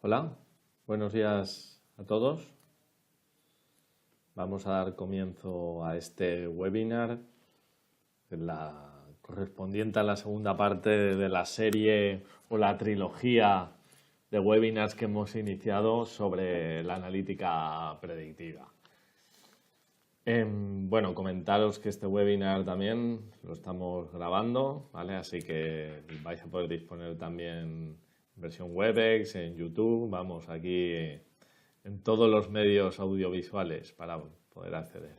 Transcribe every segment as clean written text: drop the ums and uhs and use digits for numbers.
Hola, buenos días a todos. Vamos a dar comienzo a este webinar, la correspondiente a la segunda parte de la serie o la trilogía de webinars que hemos iniciado sobre la analítica predictiva. Bueno, comentaros que este webinar también lo estamos grabando, ¿vale? Así que vais a poder disponer también versión Webex, en YouTube, vamos, aquí en todos los medios audiovisuales para poder acceder.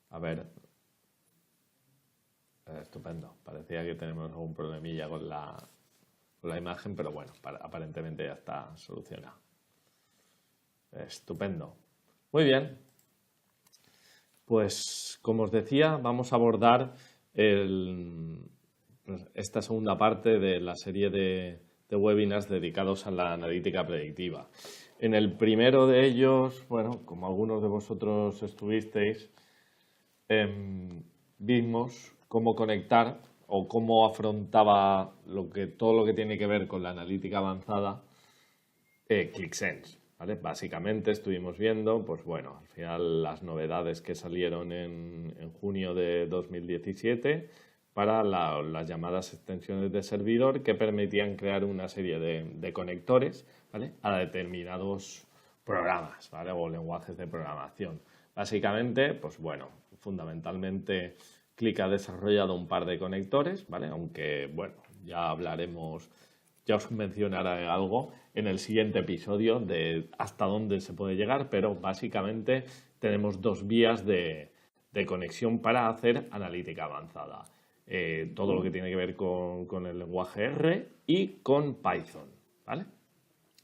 A ver, estupendo, parecía que tenemos algún problemilla con la imagen, pero bueno, aparentemente ya está solucionado. Estupendo. Muy bien. Pues, como os decía, vamos a abordar esta segunda parte de la serie de webinars dedicados a la analítica predictiva. En el primero de ellos, bueno, como algunos de vosotros estuvisteis, vimos cómo conectar o cómo afrontaba todo lo que tiene que ver con la analítica avanzada ClickSense. ¿Vale? Básicamente estuvimos viendo, pues bueno, al final las novedades que salieron en junio de 2017 para las llamadas extensiones de servidor que permitían crear una serie de conectores, ¿vale? A determinados programas, ¿vale? O lenguajes de programación. Básicamente, pues bueno, fundamentalmente Click ha desarrollado un par de conectores, ¿vale? Aunque, bueno, ya hablaremos, ya os mencionaré algo en el siguiente episodio de hasta dónde se puede llegar, pero básicamente tenemos dos vías de conexión para hacer analítica avanzada. Todo lo que tiene que ver con el lenguaje R y con Python, ¿vale?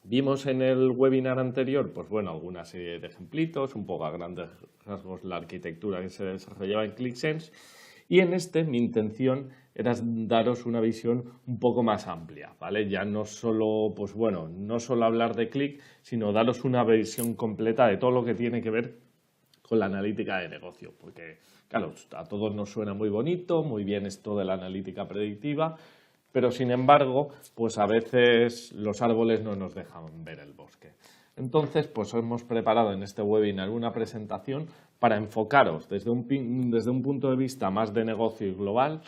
Vimos en el webinar anterior, pues bueno, alguna serie de ejemplitos, un poco a grandes rasgos la arquitectura que se desarrollaba en ClickSense, y en este mi intención era daros una visión un poco más amplia, ¿vale? Ya no solo, pues bueno, no solo hablar de Click, sino daros una visión completa de todo lo que tiene que ver con la analítica de negocio, porque claro, a todos nos suena muy bonito, muy bien esto de la analítica predictiva, pero sin embargo, pues a veces los árboles no nos dejan ver el bosque. Entonces, pues hemos preparado en este webinar una presentación para enfocaros desde un punto de vista más de negocio y global,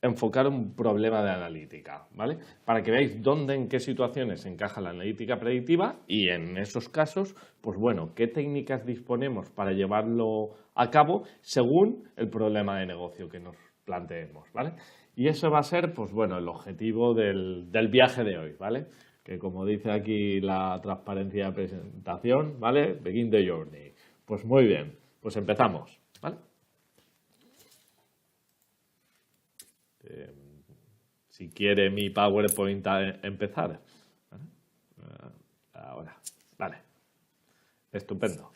enfocar un problema de analítica, ¿vale? Para que veáis dónde, en qué situaciones encaja la analítica predictiva y en esos casos, pues bueno, qué técnicas disponemos para llevarlo a cabo según el problema de negocio que nos planteemos, ¿vale? Y eso va a ser, pues bueno, el objetivo del viaje de hoy, ¿vale? Que como dice aquí la transparencia de presentación, ¿vale? Begin the journey. Pues muy bien, pues empezamos, ¿vale? Si quiere mi PowerPoint empezar. ¿Vale? Ahora, vale. Estupendo.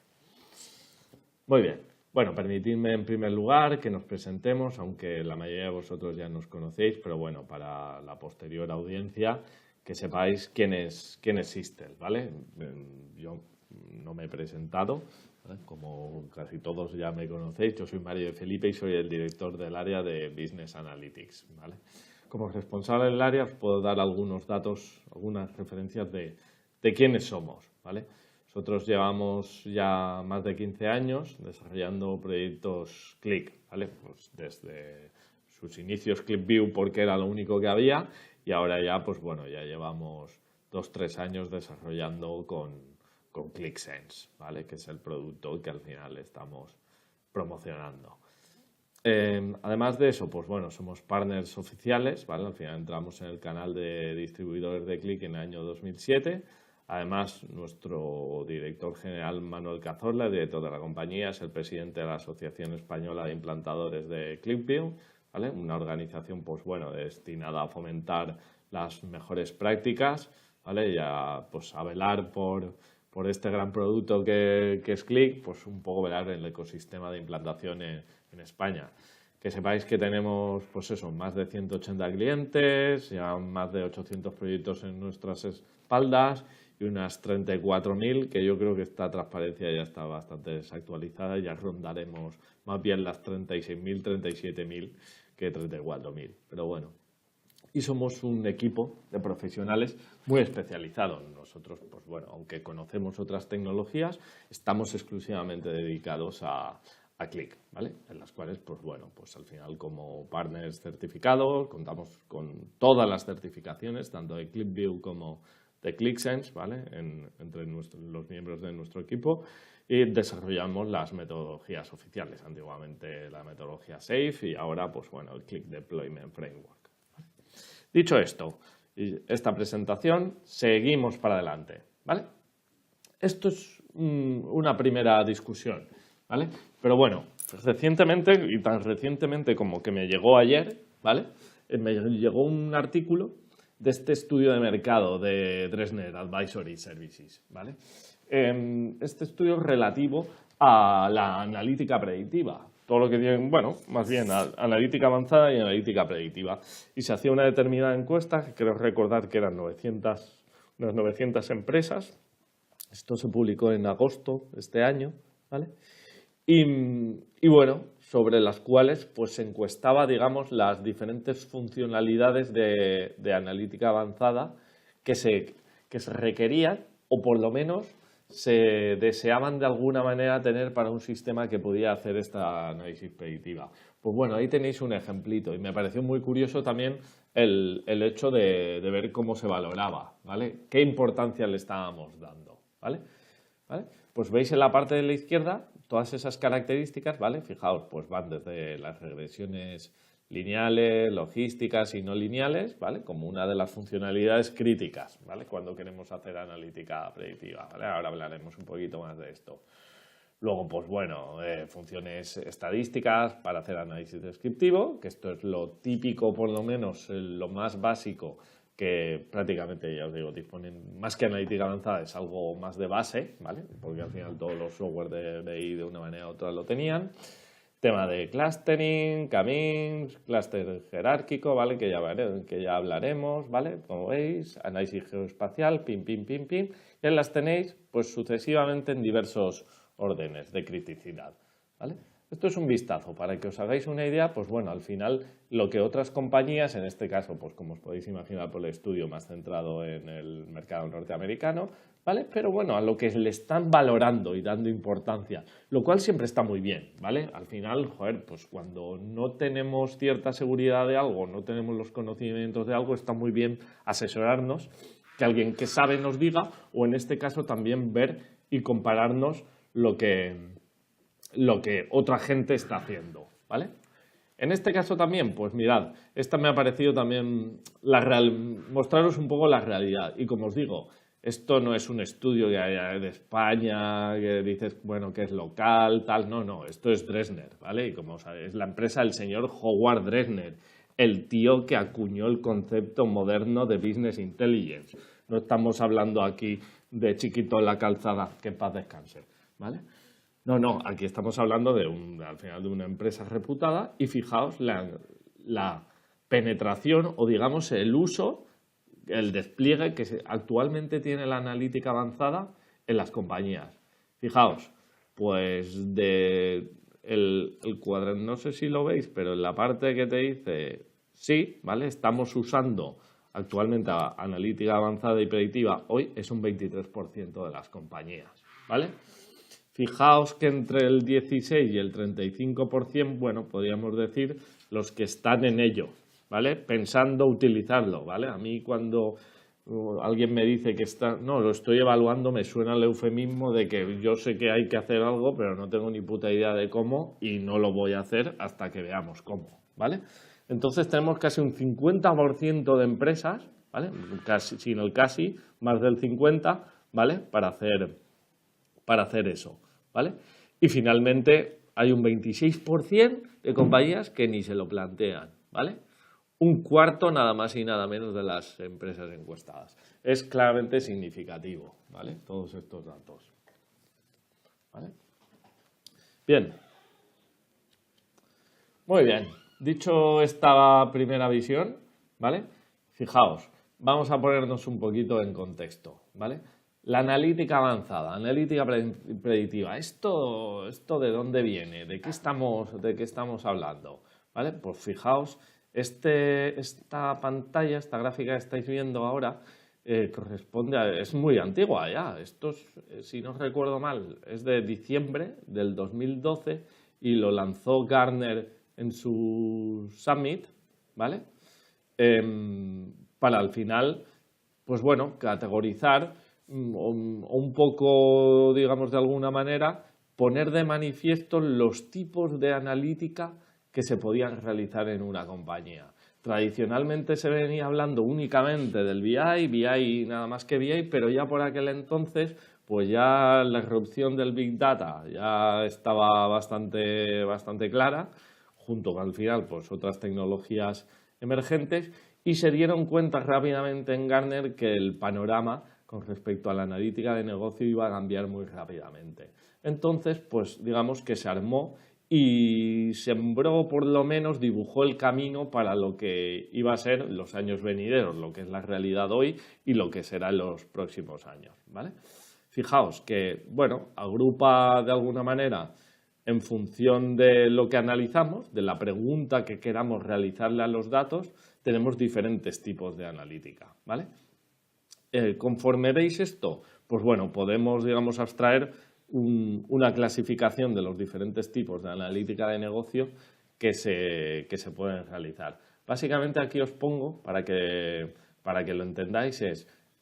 Muy bien. Bueno, permitidme en primer lugar que nos presentemos, aunque la mayoría de vosotros ya nos conocéis, pero bueno, para la posterior audiencia, que sepáis quién es Sistel, ¿vale? Yo no me he presentado, ¿vale? Como casi todos ya me conocéis, yo soy Mario de Felipe y soy el director del área de Business Analytics, ¿vale? Como responsable del área os puedo dar algunos datos, algunas referencias de quiénes somos, ¿vale? Nosotros llevamos ya más de 15 años desarrollando proyectos Click, ¿vale? Pues desde sus inicios ClickView porque era lo único que había y ahora ya, pues bueno, ya llevamos 2-3 años desarrollando con ClickSense, ¿vale? Que es el producto que al final estamos promocionando. Además de eso, pues bueno, somos partners oficiales, ¿vale? Al final entramos en el canal de distribuidores de Click en el año 2007. Además, nuestro director general, Manuel Cazorla, director de la compañía, es el presidente de la Asociación Española de Implantadores de ClickView, ¿vale? Una organización, pues bueno, destinada a fomentar las mejores prácticas, ¿vale? Y pues, a velar por este gran producto que es Click, pues un poco velar en el ecosistema de implantación en España. Que sepáis que tenemos, pues eso, más de 180 clientes, ya más de 800 proyectos en nuestras espaldas y unas 34.000, que yo creo que esta transparencia ya está bastante desactualizada, ya rondaremos más bien las 36.000, 37.000 que 34.000, pero bueno. y somos un equipo de profesionales muy especializado. Nosotros, pues bueno, aunque conocemos otras tecnologías, estamos exclusivamente dedicados a Qlik, ¿vale? En las cuales, pues bueno, pues al final como partners certificados contamos con todas las certificaciones, tanto de QlikView como de QlikSense, ¿vale? Entre los miembros de nuestro equipo, y desarrollamos las metodologías oficiales, antiguamente la metodología SAFe y ahora, pues bueno, el Qlik Deployment Framework. Dicho esto, esta presentación, seguimos para adelante, ¿vale? Esto es una primera discusión, ¿vale? Pero bueno, recientemente, y tan recientemente como que me llegó ayer, ¿vale? Me llegó un artículo de este estudio de mercado de Dresner Advisory Services, ¿vale? Este estudio es relativo a la analítica predictiva, todo lo que tienen, bueno, más bien analítica avanzada y analítica predictiva. Y se hacía una determinada encuesta, que creo recordar que eran unas 900 empresas. Esto se publicó en agosto de este año, ¿vale? Y bueno, sobre las cuales pues se encuestaba, digamos, las diferentes funcionalidades de analítica avanzada que se requerían o por lo menos se deseaban de alguna manera tener para un sistema que podía hacer esta análisis predictiva. Pues bueno, ahí tenéis un ejemplito y me pareció muy curioso también el hecho de ver cómo se valoraba, ¿vale? ¿Qué importancia le estábamos dando? ¿Vale? Pues veis en la parte de la izquierda todas esas características, ¿vale? Fijaos, pues van desde las regresiones lineales, logísticas y no lineales, ¿vale? Como una de las funcionalidades críticas, ¿vale? Cuando queremos hacer analítica predictiva, ¿vale? Ahora hablaremos un poquito más de esto. Luego, pues bueno, funciones estadísticas para hacer análisis descriptivo, que esto es lo típico, por lo menos, lo más básico, que prácticamente, ya os digo, disponen más que analítica avanzada, es algo más de base, ¿vale? Porque al final todos los software de BI de una manera u otra lo tenían. Tema de clustering, K-means, clúster jerárquico, ¿vale? Que ya hablaremos, ¿vale? Como veis, análisis geoespacial, pim, pim, pim, pim. Y las tenéis, pues sucesivamente en diversos órdenes de criticidad, ¿vale? Esto es un vistazo, para que os hagáis una idea, pues bueno, al final lo que otras compañías, en este caso, pues como os podéis imaginar por el estudio más centrado en el mercado norteamericano, ¿vale? Pero bueno, a lo que le están valorando y dando importancia, lo cual siempre está muy bien, ¿vale? Al final, joder, pues cuando no tenemos cierta seguridad de algo, no tenemos los conocimientos de algo, está muy bien asesorarnos, que alguien que sabe nos diga, o en este caso también ver y compararnos lo que otra gente está haciendo, ¿vale? En este caso también, pues mirad, esta me ha parecido también mostraros un poco la realidad. Y como os digo, esto no es un estudio que haya de España, que dices, bueno, que es local, tal, no, esto es Dresner, ¿vale? Y como sabéis, es la empresa del señor Howard Dresner, el tío que acuñó el concepto moderno de Business Intelligence. No estamos hablando aquí de chiquito en la calzada, que en paz descanse, ¿vale? No, aquí estamos hablando al final de una empresa reputada y fijaos la penetración o digamos el uso, el despliegue que actualmente tiene la analítica avanzada en las compañías. Fijaos, pues el cuadro, no sé si lo veis, pero en la parte que te dice sí, ¿vale? Estamos usando actualmente analítica avanzada y predictiva, hoy es un 23% de las compañías, ¿vale? Fijaos que entre el 16 y el 35%, bueno, podríamos decir los que están en ello, ¿vale? Pensando utilizarlo, ¿vale? A mí cuando alguien me dice que lo estoy evaluando, me suena el eufemismo de que yo sé que hay que hacer algo, pero no tengo ni puta idea de cómo y no lo voy a hacer hasta que veamos cómo, ¿vale? Entonces tenemos casi un 50% de empresas, ¿vale? Casi, sino el casi, más del 50%, ¿vale? Para hacer eso, ¿vale? Y finalmente hay un 26% de compañías que ni se lo plantean, ¿vale? Un cuarto nada más y nada menos de las empresas encuestadas. Es claramente significativo, ¿vale? Todos estos datos, ¿vale? Bien. Muy bien. Dicho esta primera visión, ¿vale? Fijaos, vamos a ponernos un poquito en contexto, ¿vale? La analítica avanzada, analítica predictiva, ¿esto de dónde viene? ¿De qué estamos hablando? ¿Vale? Pues fijaos esta pantalla, esta gráfica que estáis viendo ahora, es muy antigua ya. Esto, si no recuerdo mal, es de diciembre del 2012 y lo lanzó Gartner en su Summit, ¿vale? Para al final, pues bueno, categorizar o un poco, digamos de alguna manera, poner de manifiesto los tipos de analítica que se podían realizar en una compañía. Tradicionalmente se venía hablando únicamente del BI, nada más que BI, pero ya por aquel entonces, pues ya la irrupción del Big Data ya estaba bastante clara, junto con al final pues otras tecnologías emergentes, y se dieron cuenta rápidamente en Gartner que el panorama con respecto a la analítica de negocio iba a cambiar muy rápidamente. Entonces, pues digamos que se armó y sembró, por lo menos dibujó el camino para lo que iba a ser los años venideros, lo que es la realidad hoy y lo que será en los próximos años, ¿vale? Fijaos que, bueno, agrupa de alguna manera en función de lo que analizamos, de la pregunta que queramos realizarle a los datos, tenemos diferentes tipos de analítica, ¿vale? Conforme veis esto, pues bueno, podemos, digamos, abstraer una clasificación de los diferentes tipos de analítica de negocio que se pueden realizar. Básicamente aquí os pongo, para que lo entendáis,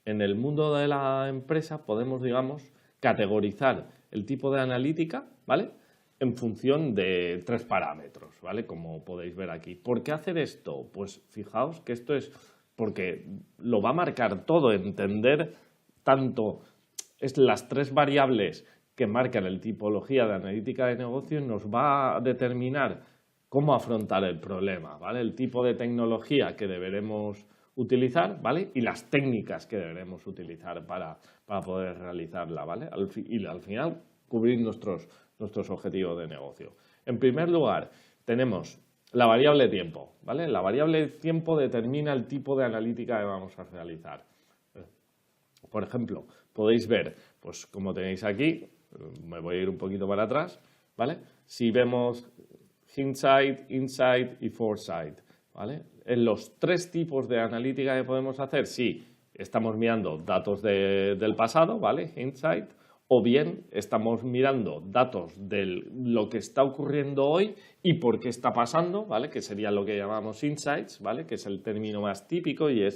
en el mundo de la empresa podemos, digamos, categorizar el tipo de analítica, ¿vale?, en función de 3 parámetros, ¿vale?, como podéis ver aquí. ¿Por qué hacer esto? Pues fijaos que esto es porque lo va a marcar todo, entender tanto las 3 variables que marcan la tipología de analítica de negocio nos va a determinar cómo afrontar el problema, ¿vale? El tipo de tecnología que deberemos utilizar, ¿vale?, y las técnicas que deberemos utilizar para poder realizarla, ¿vale? Y al final cubrir nuestros objetivos de negocio. En primer lugar, tenemos la variable tiempo, ¿vale? La variable tiempo determina el tipo de analítica que vamos a realizar. Por ejemplo, podéis ver, pues como tenéis aquí, me voy a ir un poquito para atrás, ¿vale? Si vemos Hindsight, Insight y Foresight, ¿vale? En los 3 tipos de analítica que podemos hacer, sí, estamos mirando datos del pasado, ¿vale? Hindsight, o bien estamos mirando datos de lo que está ocurriendo hoy y por qué está pasando, ¿vale?, que sería lo que llamamos insights, ¿vale?, que es el término más típico y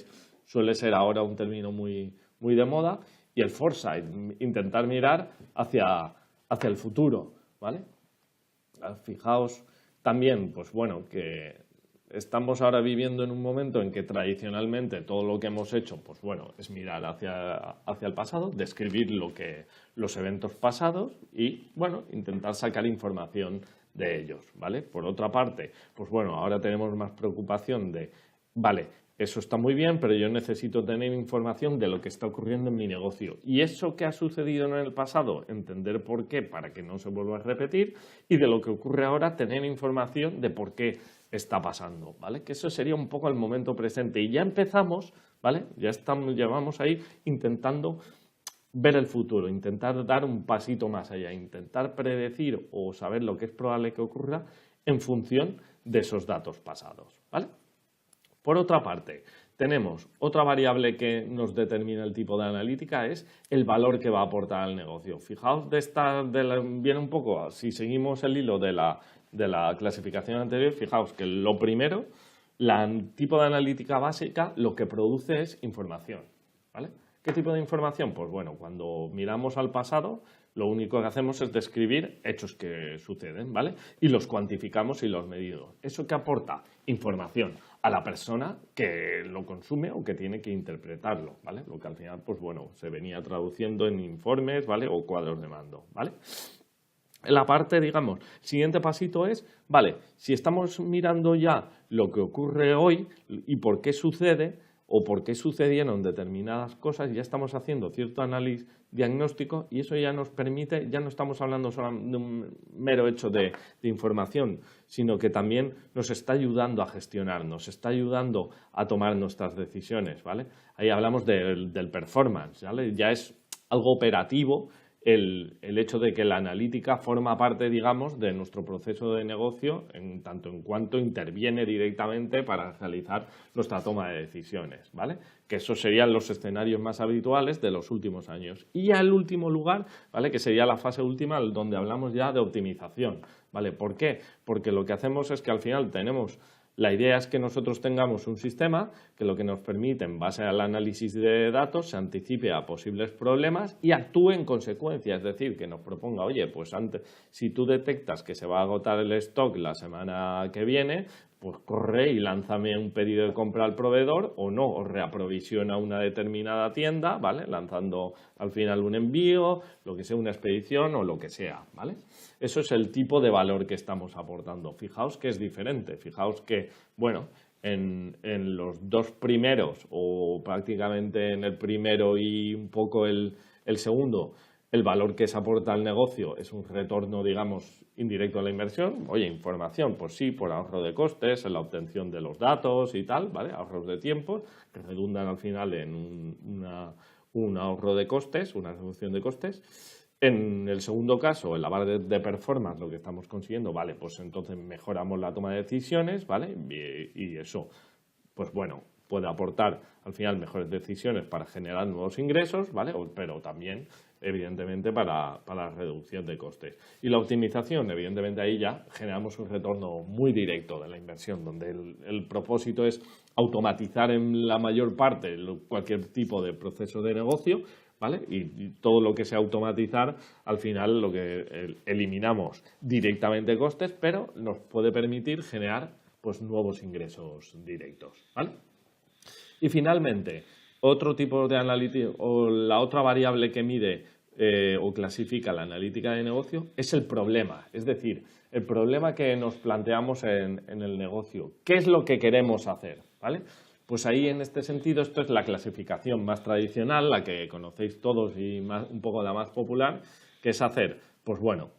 suele ser ahora un término muy de moda, y el foresight, intentar mirar hacia el futuro, ¿vale? Fijaos también, pues bueno, que estamos ahora viviendo en un momento en que tradicionalmente todo lo que hemos hecho, pues bueno, es mirar hacia el pasado, describir los eventos pasados y, bueno, intentar sacar información de ellos, ¿vale? Por otra parte, pues bueno, ahora tenemos más preocupación de, vale, eso está muy bien, pero yo necesito tener información de lo que está ocurriendo en mi negocio. Y eso que ha sucedido en el pasado, entender por qué, para que no se vuelva a repetir, y de lo que ocurre ahora, tener información de por qué está pasando, ¿vale? Que eso sería un poco el momento presente. Y ya empezamos, ¿vale? Llevamos ahí intentando ver el futuro, intentar dar un pasito más allá, intentar predecir o saber lo que es probable que ocurra en función de esos datos pasados, ¿vale? Por otra parte, tenemos otra variable que nos determina el tipo de analítica, es el valor que va a aportar al negocio. Fijaos, viene un poco, si seguimos el hilo de la clasificación anterior, fijaos que lo primero, el tipo de analítica básica lo que produce es información, ¿vale? ¿Qué tipo de información? Pues bueno, cuando miramos al pasado, lo único que hacemos es describir hechos que suceden, ¿vale? Y los cuantificamos y los medimos. ¿Eso qué aporta? Información a la persona que lo consume o que tiene que interpretarlo, ¿vale? Lo que al final, pues bueno, se venía traduciendo en informes, ¿vale?, o cuadros de mando, ¿vale? La parte, digamos, siguiente pasito es, vale, si estamos mirando ya lo que ocurre hoy y por qué sucede o por qué sucedieron determinadas cosas, ya estamos haciendo cierto análisis diagnóstico y eso ya nos permite, ya no estamos hablando solo de un mero hecho de información, sino que también nos está ayudando a gestionar, nos está ayudando a tomar nuestras decisiones, ¿vale? Ahí hablamos del performance, ¿vale? Ya es algo operativo el hecho de que la analítica forma parte, digamos, de nuestro proceso de negocio en tanto en cuanto interviene directamente para realizar nuestra toma de decisiones, ¿vale? Que esos serían los escenarios más habituales de los últimos años. Y al último lugar, ¿vale? Que sería la fase última donde hablamos ya de optimización, ¿vale? ¿Por qué? Porque lo que hacemos es que al final la idea es que nosotros tengamos un sistema que lo que nos permite, en base al análisis de datos, se anticipe a posibles problemas y actúe en consecuencia. Es decir, que nos proponga, oye, pues antes, si tú detectas que se va a agotar el stock la semana que viene, pues corre y lánzame un pedido de compra al proveedor o no, o reaprovisiona una determinada tienda, ¿vale? Lanzando al final un envío, lo que sea, una expedición o lo que sea, ¿vale? Eso es el tipo de valor que estamos aportando. Fijaos que es diferente, fijaos que, bueno, en los dos primeros o prácticamente en el primero y un poco el segundo, el valor que se aporta al negocio es un retorno, digamos, indirecto a la inversión. Oye, información, pues sí, por ahorro de costes, en la obtención de los datos y tal, ¿vale? Ahorros de tiempo que redundan al final en un ahorro de costes, una reducción de costes. En el segundo caso, en la barra de performance, lo que estamos consiguiendo, vale, pues entonces mejoramos la toma de decisiones, ¿vale? Y eso, pues bueno, puede aportar al final mejores decisiones para generar nuevos ingresos, ¿vale? Pero también, evidentemente, para la reducción de costes. Y la optimización, evidentemente, ahí ya generamos un retorno muy directo de la inversión, donde el propósito es automatizar en la mayor parte cualquier tipo de proceso de negocio, ¿vale? Y todo lo que sea automatizar, al final lo que eliminamos directamente costes, pero nos puede permitir generar pues nuevos ingresos directos, ¿vale? Y finalmente, otro tipo de analítica o la otra variable que mide o clasifica la analítica de negocio es el problema, es decir, el problema que nos planteamos en el negocio. ¿Qué es lo que queremos hacer? ¿Vale? Pues ahí, en este sentido, esto es la clasificación más tradicional, la que conocéis todos y un poco la más popular, que es hacer, pues bueno,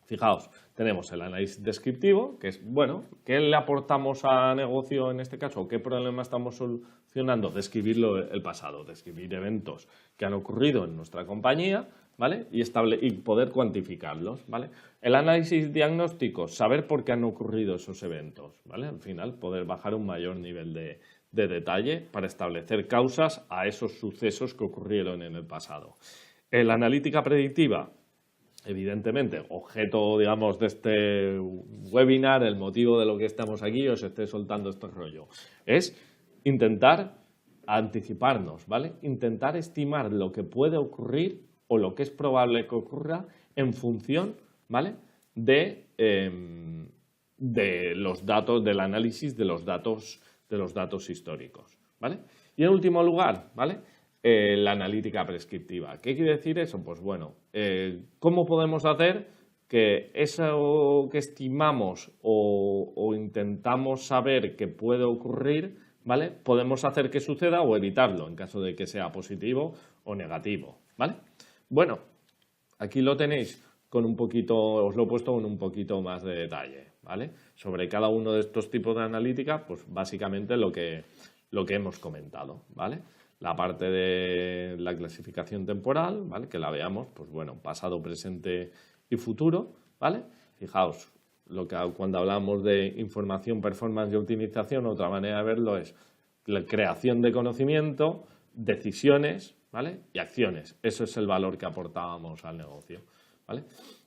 fijaos, tenemos el análisis descriptivo, que es, bueno, ¿qué le aportamos a negocio en este caso? ¿Qué problema estamos solucionando? Describir el pasado, describir eventos que han ocurrido en nuestra compañía, ¿vale? Y poder cuantificarlos, ¿vale? El análisis diagnóstico, saber por qué han ocurrido esos eventos, ¿vale? Al final, poder bajar un mayor nivel de detalle para establecer causas a esos sucesos que ocurrieron en el pasado. La analítica predictiva, evidentemente, objeto, digamos, de este webinar, el motivo de lo que estamos aquí, os esté soltando este rollo, es intentar anticiparnos, ¿vale? Intentar estimar lo que puede ocurrir o lo que es probable que ocurra en función, ¿vale? De los datos, del análisis de los datos históricos, ¿vale? Y en último lugar, ¿vale? La analítica prescriptiva. ¿Qué quiere decir eso? Pues bueno, ¿cómo podemos hacer que eso que estimamos o intentamos saber que puede ocurrir, ¿vale? Podemos hacer que suceda o evitarlo en caso de que sea positivo o negativo, ¿vale? Bueno, aquí lo tenéis con un poquito, os lo he puesto con un poquito más de detalle, ¿vale? Sobre cada uno de estos tipos de analítica, pues básicamente lo que hemos comentado, ¿vale? La parte de la clasificación temporal, ¿vale? Que la veamos, pues bueno, pasado, presente y futuro, ¿vale? Fijaos, cuando hablamos de información, performance y optimización, otra manera de verlo es la creación de conocimiento, decisiones, ¿vale? Y acciones. Eso es el valor que aportábamos al negocio, ¿vale?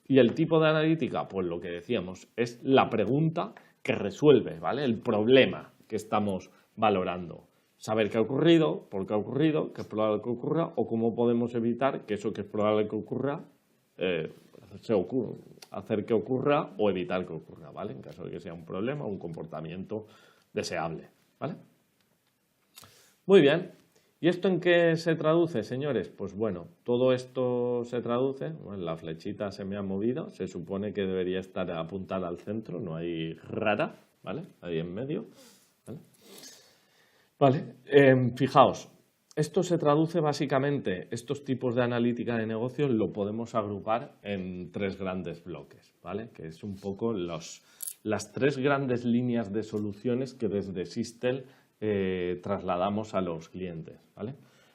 Y el tipo de analítica, pues lo que decíamos, es la pregunta que resuelve, ¿vale? El problema que estamos valorando. Saber qué ha ocurrido, por qué ha ocurrido, qué es probable que ocurra o cómo podemos evitar que eso que es probable que ocurra hacer que ocurra o evitar que ocurra, ¿vale? En caso de que sea un problema o un comportamiento deseable, ¿vale? Muy bien. ¿Y esto en qué se traduce, señores? Pues bueno, todo esto se traduce, bueno, la flechita se me ha movido, se supone que debería estar apuntada al centro, no hay rara, ¿vale? Ahí en medio, ¿vale? Vale, fijaos, esto se traduce básicamente, estos tipos de analítica de negocios lo podemos agrupar en tres grandes bloques, ¿vale? Que es un poco las tres grandes líneas de soluciones que desde Sistel trasladamos a los clientes, ¿vale?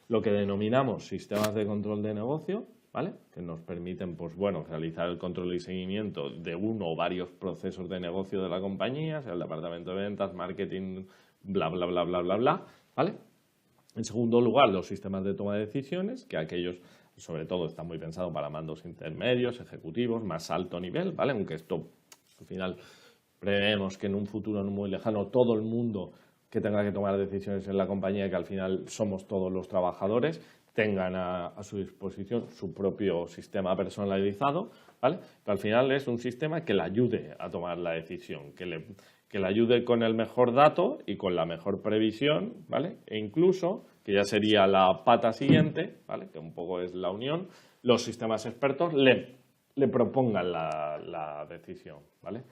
Lo que denominamos sistemas de control de negocio, ¿vale? Que nos permiten, pues bueno, realizar el control y seguimiento de uno o varios procesos de negocio de la compañía, sea el departamento de ventas, marketing, bla, bla, bla, bla, bla, bla, ¿vale? En segundo lugar, los sistemas de toma de decisiones, que aquellos, sobre todo, están muy pensados para mandos intermedios, ejecutivos, más alto nivel, ¿vale? Aunque esto, al final, preveemos que en un futuro no muy lejano todo el mundo que tenga que tomar decisiones en la compañía, que al final somos todos los trabajadores, tengan a su disposición su propio sistema personalizado, ¿vale? Pero al final es un sistema que le ayude a tomar la decisión, que le ayude con el mejor dato y con la mejor previsión, ¿vale? E incluso, que ya sería la pata siguiente, ¿vale? Que un poco es la unión, los sistemas expertos le propongan la decisión, ¿vale?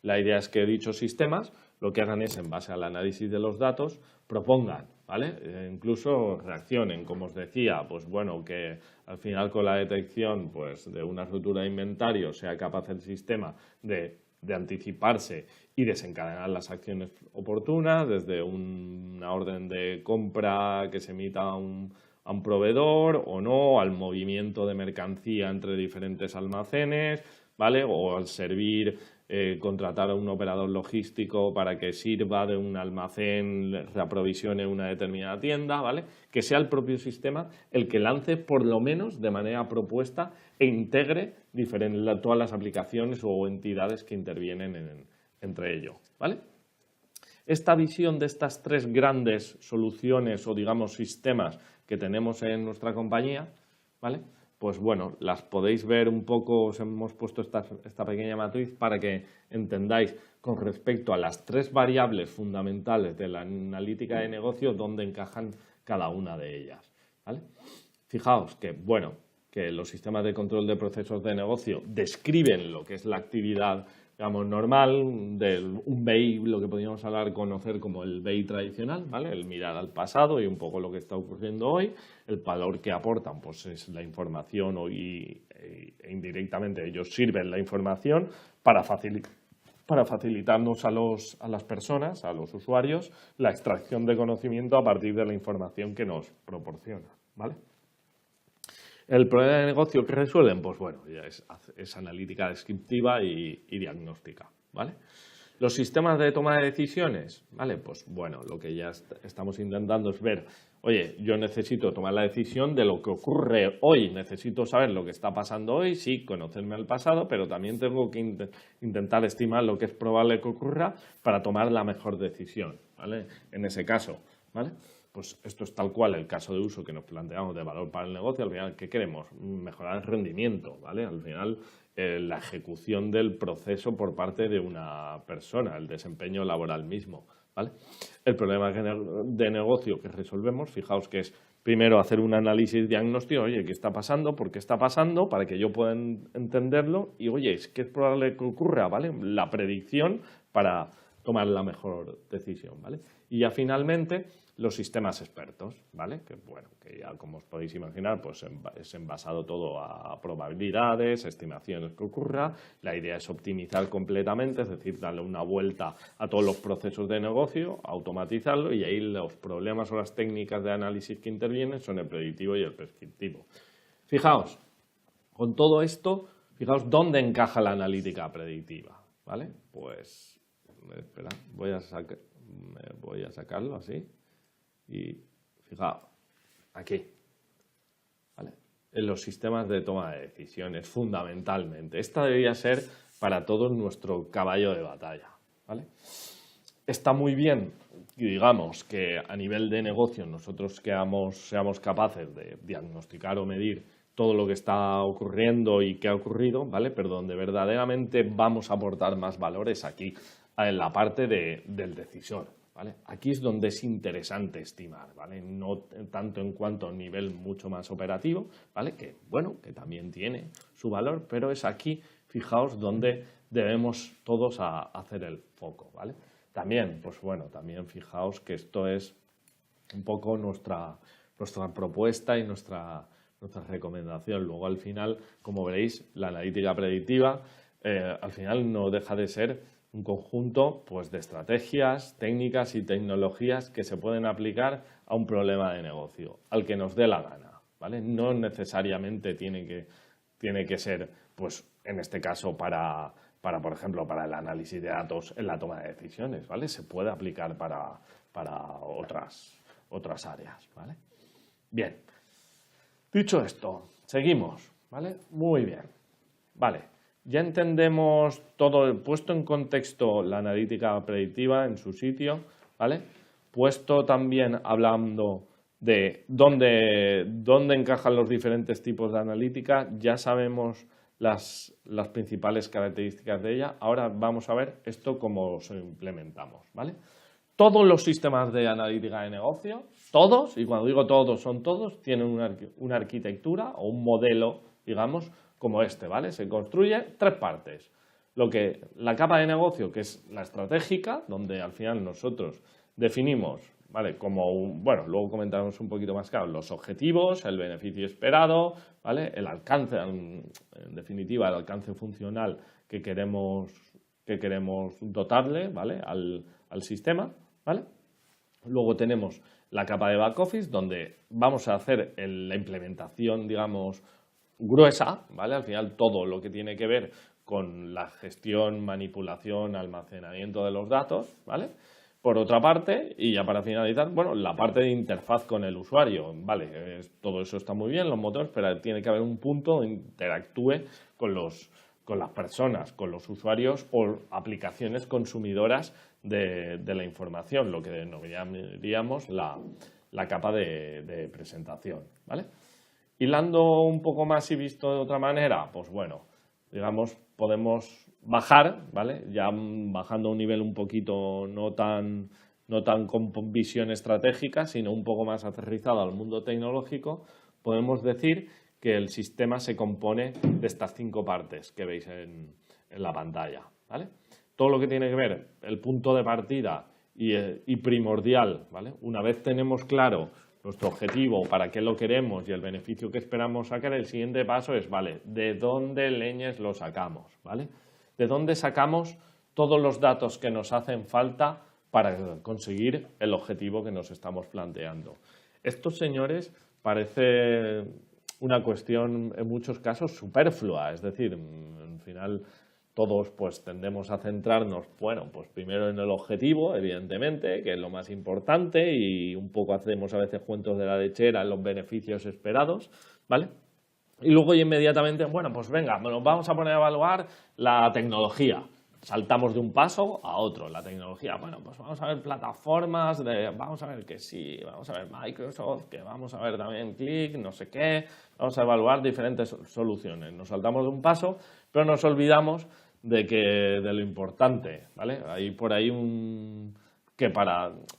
La idea es que dichos sistemas lo que hagan es, en base al análisis de los datos, propongan, ¿vale? Incluso reaccionen, como os decía, pues bueno, que al final con la detección pues, de una ruptura de inventario sea capaz el sistema de anticiparse y desencadenar las acciones oportunas, desde una orden de compra que se emita a un proveedor o no, al movimiento de mercancía entre diferentes almacenes, ¿vale? O al servir, contratar a un operador logístico para que sirva de un almacén, reaprovisione una determinada tienda, ¿vale? Que sea el propio sistema el que lance por lo menos de manera propuesta e integre todas las aplicaciones o entidades que intervienen entre ello, ¿vale? Esta visión de estas tres grandes soluciones o, digamos, sistemas que tenemos en nuestra compañía, ¿vale? Pues bueno, las podéis ver un poco, os hemos puesto esta pequeña matriz para que entendáis con respecto a las tres variables fundamentales de la analítica de negocio dónde encajan cada una de ellas, ¿vale? Fijaos que, bueno, que los sistemas de control de procesos de negocio describen lo que es la actividad, digamos, normal, un BI, lo que podríamos conocer como el BI tradicional, ¿vale? El mirar al pasado y un poco lo que está ocurriendo hoy. El valor que aportan pues es la información e indirectamente ellos sirven la información para facilitarnos a las personas, a los usuarios, la extracción de conocimiento a partir de la información que nos proporciona, ¿vale? El problema de negocio que resuelven, pues bueno, ya es analítica descriptiva y diagnóstica, ¿vale? Los sistemas de toma de decisiones, ¿vale? Pues bueno, lo que ya estamos intentando es ver, oye, yo necesito tomar la decisión de lo que ocurre hoy, necesito saber lo que está pasando hoy, sí, conocerme el pasado, pero también tengo que intentar estimar lo que es probable que ocurra para tomar la mejor decisión, ¿vale? En ese caso, ¿vale? Pues esto es tal cual el caso de uso que nos planteamos de valor para el negocio. Al final, ¿qué queremos? Mejorar el rendimiento, ¿vale? Al final, la ejecución del proceso por parte de una persona, el desempeño laboral mismo, ¿vale? El problema de negocio que resolvemos, fijaos que es primero hacer un análisis diagnóstico, oye, ¿qué está pasando? ¿Por qué está pasando? Para que yo pueda entenderlo y, oye, ¿qué es probable que ocurra? ¿Vale? La predicción para tomar la mejor decisión, ¿vale? Y ya finalmente los sistemas expertos, ¿vale? Que bueno, que ya como os podéis imaginar, pues es envasado todo a probabilidades, estimaciones que ocurra. La idea es optimizar completamente, es decir, darle una vuelta a todos los procesos de negocio, automatizarlo y ahí los problemas o las técnicas de análisis que intervienen son el predictivo y el prescriptivo. Fijaos, con todo esto, fijaos dónde encaja la analítica predictiva, ¿vale? Pues, espera, voy a sacarlo así. Y fijaos, aquí, ¿vale? En los sistemas de toma de decisiones, fundamentalmente. Esta debería ser para todos nuestro caballo de batalla, ¿vale? Está muy bien, digamos, que a nivel de negocio nosotros seamos capaces de diagnosticar o medir todo lo que está ocurriendo y qué ha ocurrido, ¿vale? Pero donde verdaderamente vamos a aportar más valores aquí, en la parte del decisor, ¿vale? Aquí es donde es interesante estimar, ¿vale? No tanto en cuanto a un nivel mucho más operativo, ¿vale? Que, bueno, que también tiene su valor, pero es aquí, fijaos, donde debemos todos hacer el foco, ¿vale? También, pues bueno, también fijaos que esto es un poco nuestra propuesta y nuestra recomendación. Luego, al final, como veréis, la analítica predictiva, al final no deja de ser un conjunto pues, de estrategias, técnicas y tecnologías que se pueden aplicar a un problema de negocio, al que nos dé la gana, ¿vale? No necesariamente tiene que ser, pues en este caso, por ejemplo, para el análisis de datos en la toma de decisiones, ¿vale? Se puede aplicar para otras áreas, ¿vale? Bien. Dicho esto, seguimos, ¿vale? Muy bien. Vale, ya entendemos todo, puesto en contexto la analítica predictiva en su sitio, ¿vale? Puesto también hablando de dónde encajan los diferentes tipos de analítica, ya sabemos las principales características de ella. Ahora vamos a ver esto cómo lo implementamos, ¿vale? Todos los sistemas de analítica de negocio, todos, y cuando digo todos son todos, tienen una arquitectura o un modelo, digamos, como este, ¿vale? Se construye 3 partes. La capa de negocio, que es la estratégica, donde al final nosotros definimos, ¿vale? Bueno, luego comentaremos un poquito más claro, los objetivos, el beneficio esperado, ¿vale? El alcance, en definitiva, el alcance funcional que queremos dotarle, ¿vale? Al sistema, ¿vale? Luego tenemos la capa de back office, donde vamos a hacer la implementación, digamos, gruesa, ¿vale? Al final todo lo que tiene que ver con la gestión, manipulación, almacenamiento de los datos, ¿vale? Por otra parte, y ya para finalizar, bueno, la parte de interfaz con el usuario, ¿vale? Todo eso está muy bien, los motores, pero tiene que haber un punto donde interactúe con las personas, con los usuarios o aplicaciones consumidoras de la información, lo que denominaríamos la capa de presentación, ¿vale? Hilando un poco más y visto de otra manera, pues bueno, digamos, podemos bajar, ¿vale? Ya bajando a un nivel un poquito no tan con visión estratégica, sino un poco más aterrizado al mundo tecnológico, podemos decir que el sistema se compone de estas 5 partes que veis en la pantalla, ¿vale? Todo lo que tiene que ver el punto de partida y primordial, ¿vale? Una vez tenemos claro nuestro objetivo, para qué lo queremos y el beneficio que esperamos sacar, el siguiente paso es, ¿vale? ¿De dónde leñes lo sacamos? ¿Vale? ¿De dónde sacamos todos los datos que nos hacen falta para conseguir el objetivo que nos estamos planteando? Esto, señores, parece una cuestión en muchos casos superflua, es decir, al final todos pues tendemos a centrarnos, bueno, pues primero en el objetivo, evidentemente, que es lo más importante, y un poco hacemos a veces cuentos de la lechera en los beneficios esperados, ¿vale? Y luego inmediatamente, bueno, pues venga, nos vamos a poner a evaluar la tecnología. Saltamos de un paso a otro, la tecnología. Bueno, pues vamos a ver plataformas, vamos a ver que sí, vamos a ver Microsoft, que vamos a ver también Click, no sé qué, vamos a evaluar diferentes soluciones. Nos saltamos de un paso, pero nos olvidamos de lo importante, ¿vale? Hay por ahí en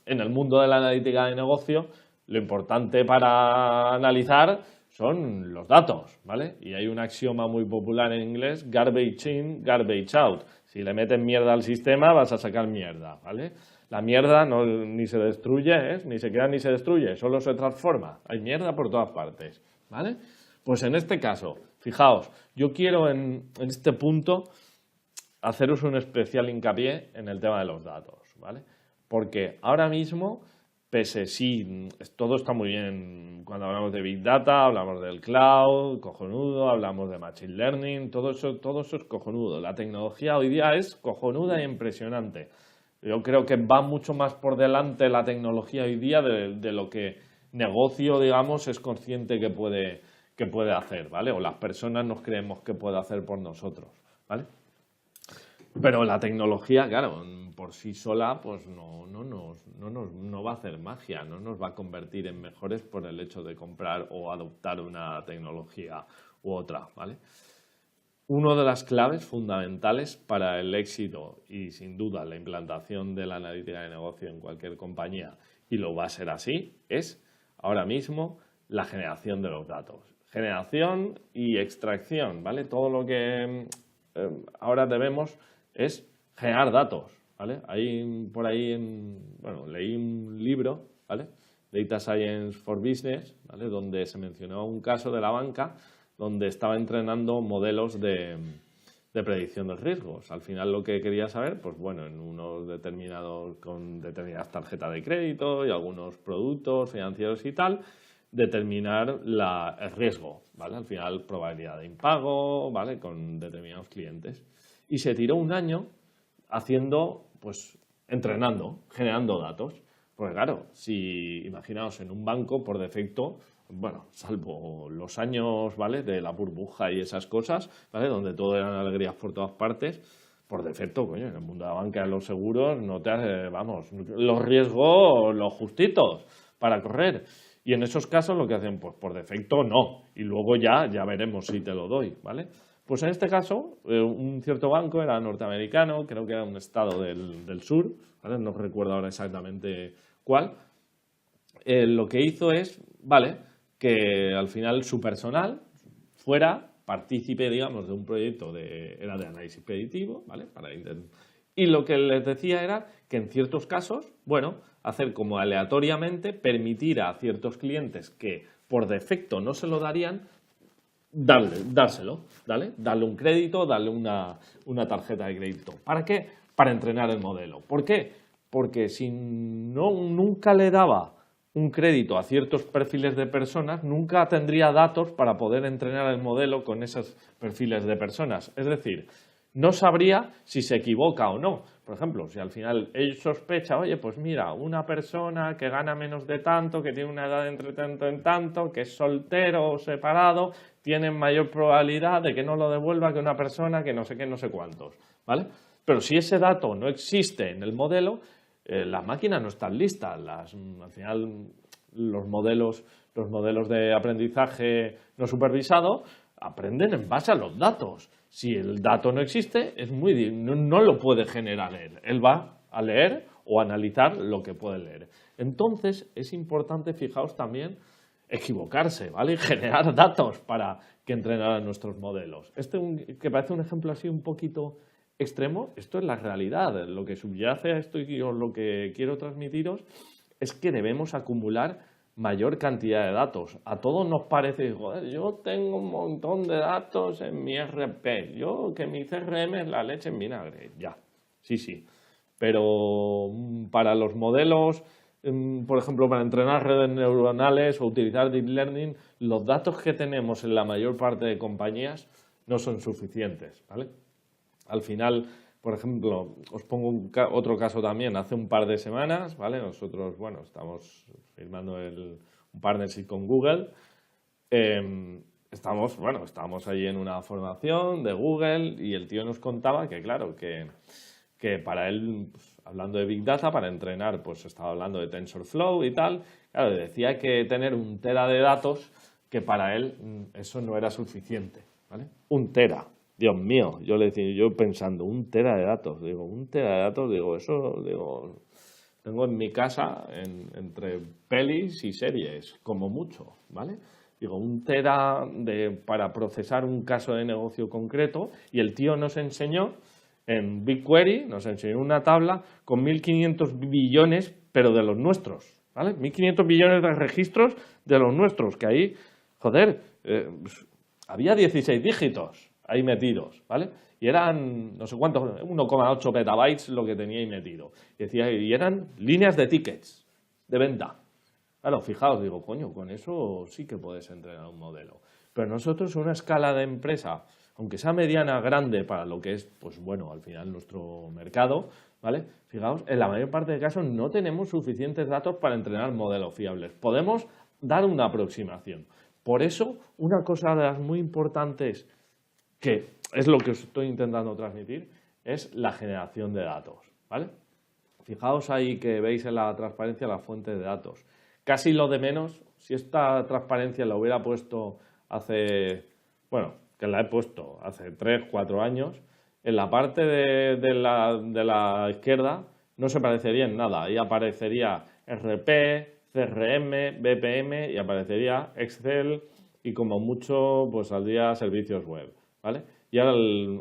el mundo de la analítica de negocio, lo importante para analizar son los datos, ¿vale? Y hay un axioma muy popular en inglés, garbage in, garbage out. Si le metes mierda al sistema, vas a sacar mierda, ¿vale? La mierda ni se destruye, ni se crea ni se destruye, solo se transforma. Hay mierda por todas partes, ¿vale? Pues en este caso, fijaos, yo quiero en este punto haceros un especial hincapié en el tema de los datos, ¿vale? Porque ahora mismo, sí, todo está muy bien. Cuando hablamos de Big Data, hablamos del cloud, cojonudo, hablamos de Machine Learning, todo eso es cojonudo. La tecnología hoy día es cojonuda e impresionante. Yo creo que va mucho más por delante la tecnología hoy día de lo que negocio, digamos, es consciente que puede hacer, ¿vale? O las personas nos creemos que puede hacer por nosotros, ¿vale? Pero la tecnología, claro, por sí sola, pues no va a hacer magia, no nos va a convertir en mejores por el hecho de comprar o adoptar una tecnología u otra, ¿vale? Una de las claves fundamentales para el éxito y, sin duda, la implantación de la analítica de negocio en cualquier compañía, y lo va a ser así, es ahora mismo la generación de los datos. Generación y extracción, ¿vale? Todo lo que ahora debemos es generar datos, ¿vale? Por ahí, leí un libro, ¿vale? Data Science for Business, ¿vale? Donde se mencionaba un caso de la banca donde estaba entrenando modelos de predicción de riesgos. Al final lo que quería saber, pues bueno, en unos determinados, con determinadas tarjetas de crédito y algunos productos financieros y tal, determinar el riesgo, ¿vale? Al final, probabilidad de impago, ¿vale? Con determinados clientes. Y se tiró un año haciendo, pues, entrenando, generando datos. Porque claro, si imaginaos en un banco, por defecto, bueno, salvo los años, ¿vale? De la burbuja y esas cosas, ¿vale? Donde todo eran alegrías por todas partes, por defecto, coño, en el mundo de la banca y los seguros, no te vamos, los riesgos, los justitos para correr. Y en esos casos lo que hacen, pues por defecto no. Y luego ya veremos si te lo doy, ¿vale? Pues en este caso, un cierto banco era norteamericano, creo que era un estado del sur, ¿vale? No recuerdo ahora exactamente cuál. Lo que hizo es, ¿vale? Que al final su personal fuera partícipe, digamos, de un proyecto era de análisis predictivo, ¿vale? Y lo que les decía era que en ciertos casos, bueno, hacer como aleatoriamente, permitir a ciertos clientes que por defecto no se lo darían, dárselo, ¿vale? Darle un crédito, darle una tarjeta de crédito. ¿Para qué? Para entrenar el modelo. ¿Por qué? Porque si nunca le daba un crédito a ciertos perfiles de personas, nunca tendría datos para poder entrenar el modelo con esos perfiles de personas. Es decir, no sabría si se equivoca o no. Por ejemplo, si al final él sospecha, oye, pues mira, una persona que gana menos de tanto, que tiene una edad entre tanto en tanto, que es soltero o separado, tiene mayor probabilidad de que no lo devuelva que una persona que no sé qué, no sé cuántos, ¿vale? Pero si ese dato no existe en el modelo, las máquinas no están listas. Al final, los modelos de aprendizaje no supervisado aprenden en base a los datos. Si el dato no existe, no lo puede generar él. Él va a leer o analizar lo que puede leer. Entonces, es importante, fijaos también, equivocarse, ¿vale? Y generar datos para que entrenaran nuestros modelos. Que parece un ejemplo así un poquito extremo, esto es la realidad. Lo que subyace a esto y lo que quiero transmitiros es que debemos acumular mayor cantidad de datos. A todos nos parece, joder, yo tengo un montón de datos en mi RP, que mi CRM es la leche en vinagre. Ya, sí. Pero para los modelos, por ejemplo, para entrenar redes neuronales o utilizar Deep Learning, los datos que tenemos en la mayor parte de compañías no son suficientes, ¿vale? Al final, por ejemplo, os pongo otro caso también. Hace un par de semanas, ¿vale? Nosotros, bueno, estamos firmando un partnership con Google. Estábamos allí en una formación de Google y el tío nos contaba que, claro, que para él, pues, hablando de Big Data, para entrenar, pues estaba hablando de TensorFlow y tal. Claro, decía que tener 1 tera de datos, que para él eso no era suficiente, ¿vale? 1 tera. Dios mío, yo pensando, 1 tera de datos, digo, 1 tera de datos, tengo en mi casa entre pelis y series, como mucho, ¿vale? Digo, 1 tera para procesar un caso de negocio concreto, y el tío nos enseñó en BigQuery, nos enseñó una tabla con 1.500 billones, pero de los nuestros, ¿vale? 1.500 billones de registros de los nuestros, que ahí, joder, había 16 dígitos ahí metidos, ¿vale? Y eran, no sé cuántos, 1,8 petabytes lo que tenía ahí metido. Y eran líneas de tickets de venta. Claro, fijaos, digo, coño, con eso sí que puedes entrenar un modelo. Pero nosotros, una escala de empresa, aunque sea mediana, grande para lo que es, pues bueno, al final nuestro mercado, ¿vale? Fijaos, en la mayor parte de casos no tenemos suficientes datos para entrenar modelos fiables. Podemos dar una aproximación. Por eso, una cosa de las muy importantes, que es lo que os estoy intentando transmitir, es la generación de datos, ¿vale? Fijaos ahí que veis en la transparencia la fuente de datos. Casi lo de menos, si esta transparencia la hubiera puesto que la he puesto hace 3, 4 años, en la parte de la izquierda no se parecería en nada. Ahí aparecería RP, CRM, BPM y aparecería Excel y como mucho pues saldría servicios web, ¿vale? Y ahora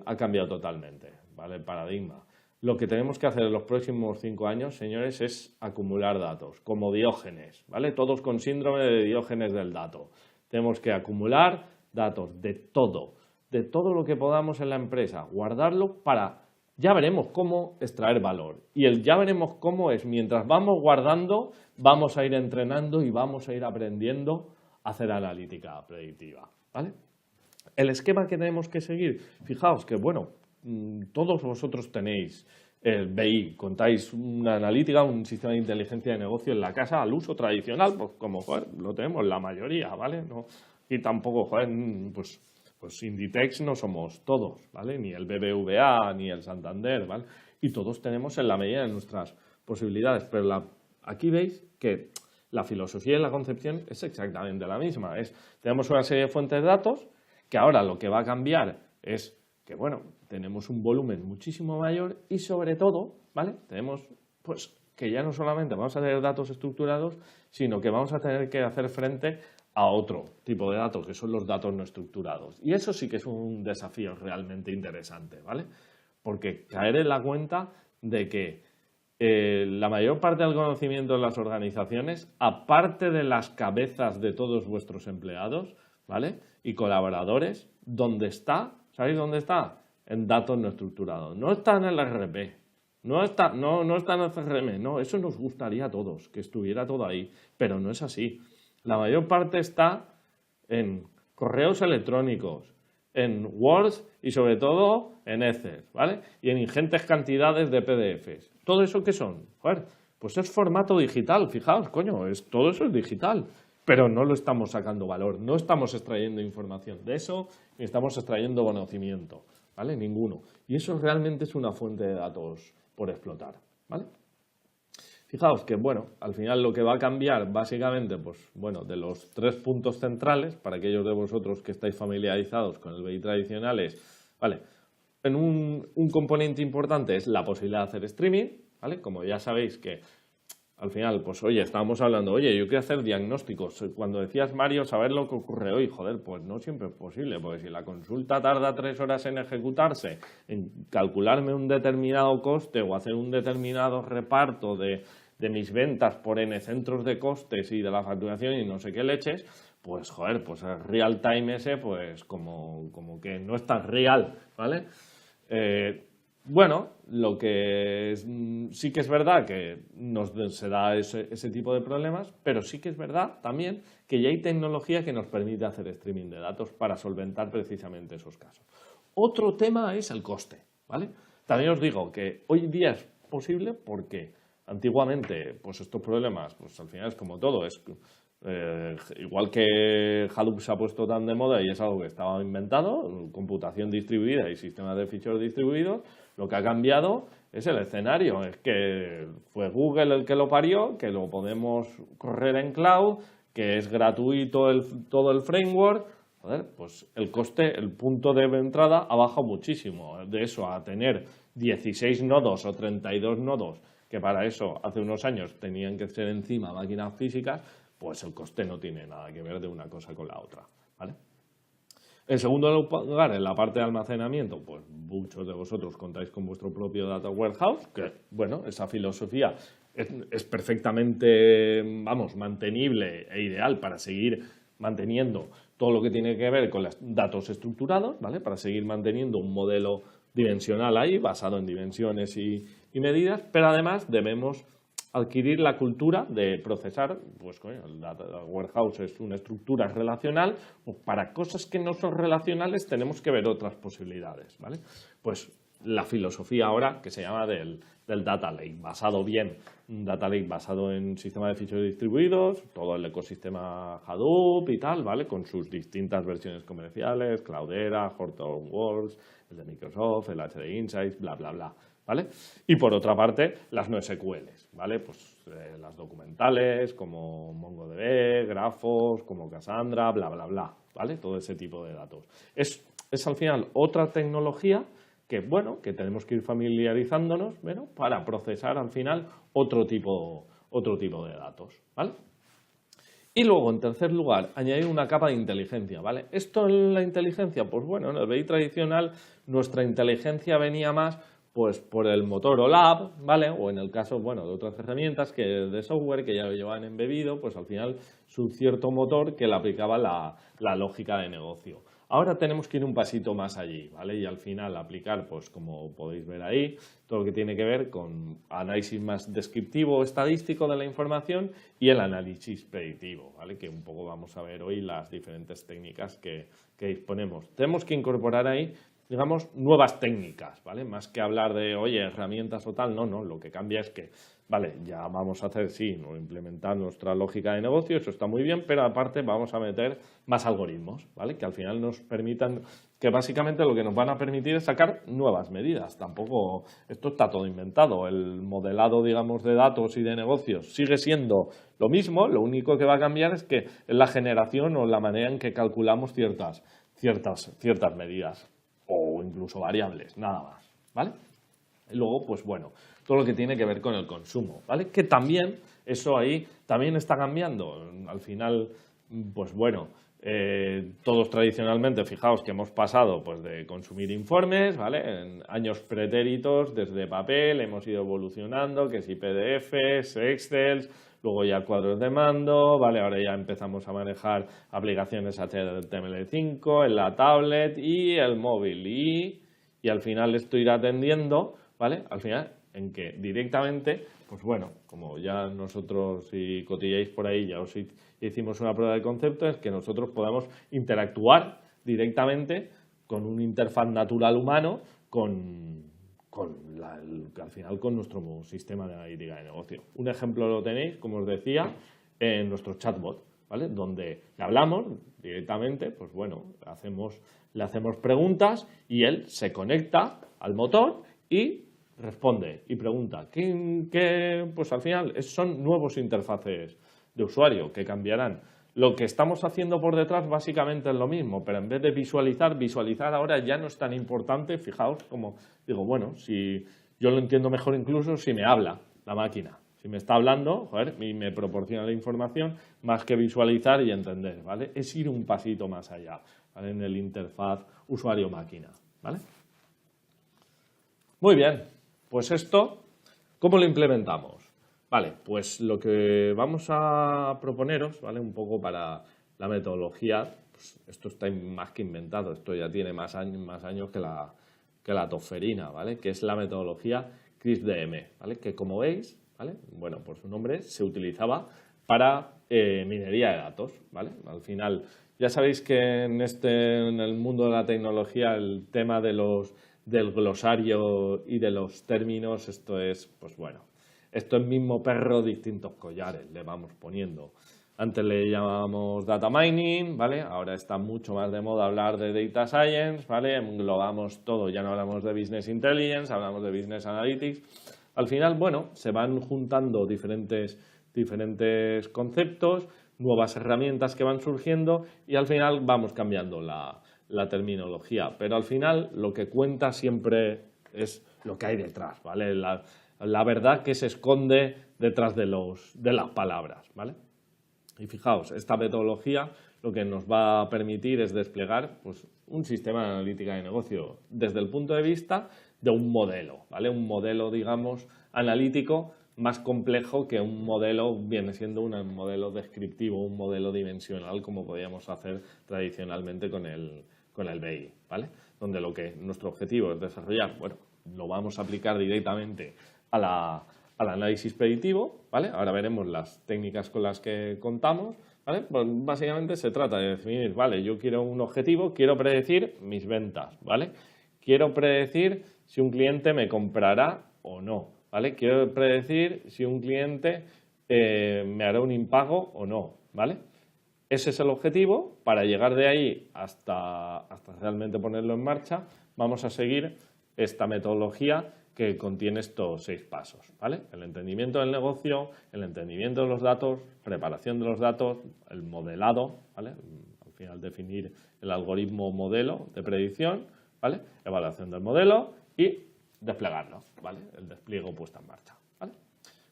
ha cambiado totalmente, ¿vale? El paradigma. Lo que tenemos que hacer en los próximos 5 años, señores, es acumular datos, como Diógenes, ¿vale? Todos con síndrome de Diógenes del dato. Tenemos que acumular datos de todo lo que podamos en la empresa, guardarlo para, ya veremos cómo extraer valor. Y el ya veremos cómo es, mientras vamos guardando, vamos a ir entrenando y vamos a ir aprendiendo hacer analítica predictiva, ¿vale? El esquema que tenemos que seguir, fijaos que, bueno, todos vosotros tenéis el BI, contáis una analítica, un sistema de inteligencia de negocio en la casa al uso tradicional, pues como, joder, lo tenemos la mayoría, ¿vale? No, y tampoco, joder, pues Inditex no somos todos, ¿vale? Ni el BBVA, ni el Santander, ¿vale? Y todos tenemos en la medida de nuestras posibilidades, pero aquí veis que la filosofía y la concepción es exactamente la misma. Tenemos una serie de fuentes de datos que ahora lo que va a cambiar es que, bueno, tenemos un volumen muchísimo mayor y sobre todo, ¿vale? Tenemos, pues, que ya no solamente vamos a tener datos estructurados, sino que vamos a tener que hacer frente a otro tipo de datos, que son los datos no estructurados. Y eso sí que es un desafío realmente interesante, ¿vale? Porque caer en la cuenta de que la mayor parte del conocimiento de las organizaciones, aparte de las cabezas de todos vuestros empleados, ¿vale? Y colaboradores, ¿dónde está? ¿Sabéis dónde está? En datos no estructurados. No está en el RP, no está en el CRM, no, eso nos gustaría a todos, que estuviera todo ahí, pero no es así. La mayor parte está en correos electrónicos, en Word y sobre todo en Excel, ¿vale? Y en ingentes cantidades de PDFs. ¿Todo eso qué son? Joder, pues es formato digital, fijaos, coño, todo eso es digital, pero no lo estamos sacando valor, no estamos extrayendo información de eso, ni estamos extrayendo conocimiento, ¿vale? Ninguno. Y eso realmente es una fuente de datos por explotar, ¿vale? Fijaos que, bueno, al final lo que va a cambiar básicamente, pues, bueno, de los 3 puntos centrales, para aquellos de vosotros que estáis familiarizados con el BI tradicional es, ¿vale? En un componente importante es la posibilidad de hacer streaming, ¿vale? Como ya sabéis que al final, pues oye, estábamos hablando, oye, yo quiero hacer diagnósticos. Cuando decías, Mario, saber lo que ocurre hoy, joder, pues no siempre es posible, porque si la consulta tarda 3 horas en ejecutarse, en calcularme un determinado coste o hacer un determinado reparto de mis ventas por N centros de costes y de la facturación y no sé qué leches, pues joder, pues el real time ese, pues como que no es tan real, ¿vale? Bueno, lo que sí que es verdad que se da ese tipo de problemas, pero sí que es verdad también que ya hay tecnología que nos permite hacer streaming de datos para solventar precisamente esos casos. Otro tema es el coste, ¿vale? También os digo que hoy día es posible porque antiguamente, pues estos problemas, pues al final es como todo, es igual que Hadoop se ha puesto tan de moda y es algo que estaba inventado, computación distribuida y sistemas de ficheros distribuidos, lo que ha cambiado es el escenario, es que fue Google el que lo parió, que lo podemos correr en cloud, que es gratuito todo el framework. Joder, pues el coste, el punto de entrada ha bajado muchísimo, de eso a tener 16 nodos o 32 nodos, que para eso hace unos años tenían que ser encima máquinas físicas, pues el coste no tiene nada que ver de una cosa con la otra, ¿vale? En segundo lugar, en la parte de almacenamiento, pues muchos de vosotros contáis con vuestro propio data warehouse, que, bueno, esa filosofía es perfectamente, vamos, mantenible e ideal para seguir manteniendo todo lo que tiene que ver con los datos estructurados, ¿vale? Para seguir manteniendo un modelo dimensional ahí, basado en dimensiones y medidas, pero además debemos adquirir la cultura de procesar, pues coño, el data warehouse es una estructura relacional, pues para cosas que no son relacionales tenemos que ver otras posibilidades, ¿vale? Pues la filosofía ahora que se llama del data lake, un data lake basado en sistemas de ficheros distribuidos, todo el ecosistema Hadoop y tal, ¿vale? Con sus distintas versiones comerciales, Cloudera, Hortonworks, el de Microsoft, el HD Insights, bla, bla, bla, ¿vale? Y por otra parte, las no SQLs, ¿vale? Pues las documentales como MongoDB, Grafos, como Cassandra, bla, bla, bla, ¿vale? Todo ese tipo de datos. Es al final otra tecnología que, bueno, que tenemos que ir familiarizándonos, bueno, para procesar al final otro tipo de datos, ¿vale? Y luego, en tercer lugar, añadir una capa de inteligencia, ¿vale? Esto en la inteligencia, pues bueno, en el BI tradicional nuestra inteligencia venía más pues por el motor OLAP, ¿vale? O en el caso, bueno, de otras herramientas que de software que ya lo llevaban embebido, pues al final es un cierto motor que le aplicaba la lógica de negocio. Ahora tenemos que ir un pasito más allí, ¿vale? Y al final aplicar, pues como podéis ver ahí, todo lo que tiene que ver con análisis más descriptivo, estadístico de la información y el análisis predictivo, ¿vale? Que un poco vamos a ver hoy las diferentes técnicas que disponemos. Tenemos que incorporar ahí, digamos, nuevas técnicas, ¿vale? Más que hablar de, oye, herramientas o tal, no, lo que cambia es que, vale, ya vamos a hacer, sí, implementar nuestra lógica de negocio, eso está muy bien, pero aparte vamos a meter más algoritmos, ¿vale? Que al final nos permitan, que básicamente lo que nos van a permitir es sacar nuevas medidas. Tampoco, esto está todo inventado, el modelado, digamos, de datos y de negocios sigue siendo lo mismo, lo único que va a cambiar es que es la generación o la manera en que calculamos ciertas medidas o incluso variables, nada más, ¿vale? Y luego, pues bueno, todo lo que tiene que ver con el consumo, ¿vale? Que también, eso ahí también está cambiando. Al final, pues bueno, todos tradicionalmente, fijaos que hemos pasado pues de consumir informes, ¿vale? En años pretéritos, desde papel, hemos ido evolucionando, que si PDFs, Excel, luego ya cuadros de mando, ¿vale? Ahora ya empezamos a manejar aplicaciones HTML5 en la tablet y el móvil y al final esto irá tendiendo, ¿vale? Al final en que directamente, pues bueno, como ya nosotros si cotilláis por ahí ya os hicimos una prueba de concepto, es que nosotros podamos interactuar directamente con un interfaz natural humano al final con nuestro sistema de analítica de negocio. Un ejemplo lo tenéis, como os decía, en nuestro chatbot, ¿vale? Donde le hablamos directamente, pues bueno, le hacemos preguntas y él se conecta al motor y responde y pregunta. Pues al final son nuevos interfaces de usuario que cambiarán. Lo que estamos haciendo por detrás básicamente es lo mismo, pero en vez de visualizar ahora ya no es tan importante. Fijaos como digo, bueno, si yo lo entiendo mejor incluso si me habla la máquina. Si me está hablando, joder, y me proporciona la información, más que visualizar y entender, ¿vale? Es ir un pasito más allá, ¿vale? En el interfaz usuario-máquina, ¿vale? Muy bien, pues esto, ¿cómo lo implementamos? Vale, pues lo que vamos a proponeros, ¿vale? Un poco para la metodología, pues esto está más que inventado, esto ya tiene más años que la toferina, ¿vale? Que es la metodología CRISP-DM, ¿vale? Que como veis, ¿vale? Bueno, por su nombre se utilizaba para minería de datos, ¿vale? Al final, ya sabéis que en el mundo de la tecnología el tema del glosario y de los términos, esto es, pues bueno, esto es mismo perro, distintos collares le vamos poniendo. Antes le llamábamos data mining, ¿vale? Ahora está mucho más de moda hablar de data science, ¿vale? Englobamos todo, ya no hablamos de business intelligence, hablamos de business analytics. Al final, bueno, se van juntando diferentes conceptos, nuevas herramientas que van surgiendo y al final vamos cambiando la terminología. Pero al final lo que cuenta siempre es lo que hay detrás, ¿vale? La verdad que se esconde detrás de las palabras, ¿vale? Y fijaos, esta metodología lo que nos va a permitir es desplegar pues, un sistema de analítica de negocio desde el punto de vista de un modelo, ¿vale? Un modelo, digamos, analítico más complejo que un modelo, viene siendo un modelo descriptivo, un modelo dimensional como podíamos hacer tradicionalmente con el BI, ¿vale? Donde nuestro objetivo es desarrollar, bueno, lo vamos a aplicar directamente al análisis predictivo, ¿vale? Ahora veremos las técnicas con las que contamos, ¿vale? Pues básicamente se trata de definir, ¿vale? Yo quiero un objetivo, quiero predecir mis ventas, ¿vale? Quiero predecir si un cliente me comprará o no, ¿vale? Quiero predecir si un cliente me hará un impago o no, ¿vale? Ese es el objetivo. Para llegar de ahí hasta realmente ponerlo en marcha, vamos a seguir esta metodología que contiene estos 6 pasos, ¿vale? El entendimiento del negocio, el entendimiento de los datos, preparación de los datos, el modelado, ¿vale? Al final definir el algoritmo modelo de predicción, ¿vale? Evaluación del modelo y desplegarlo, ¿vale? El despliegue puesta en marcha, ¿vale?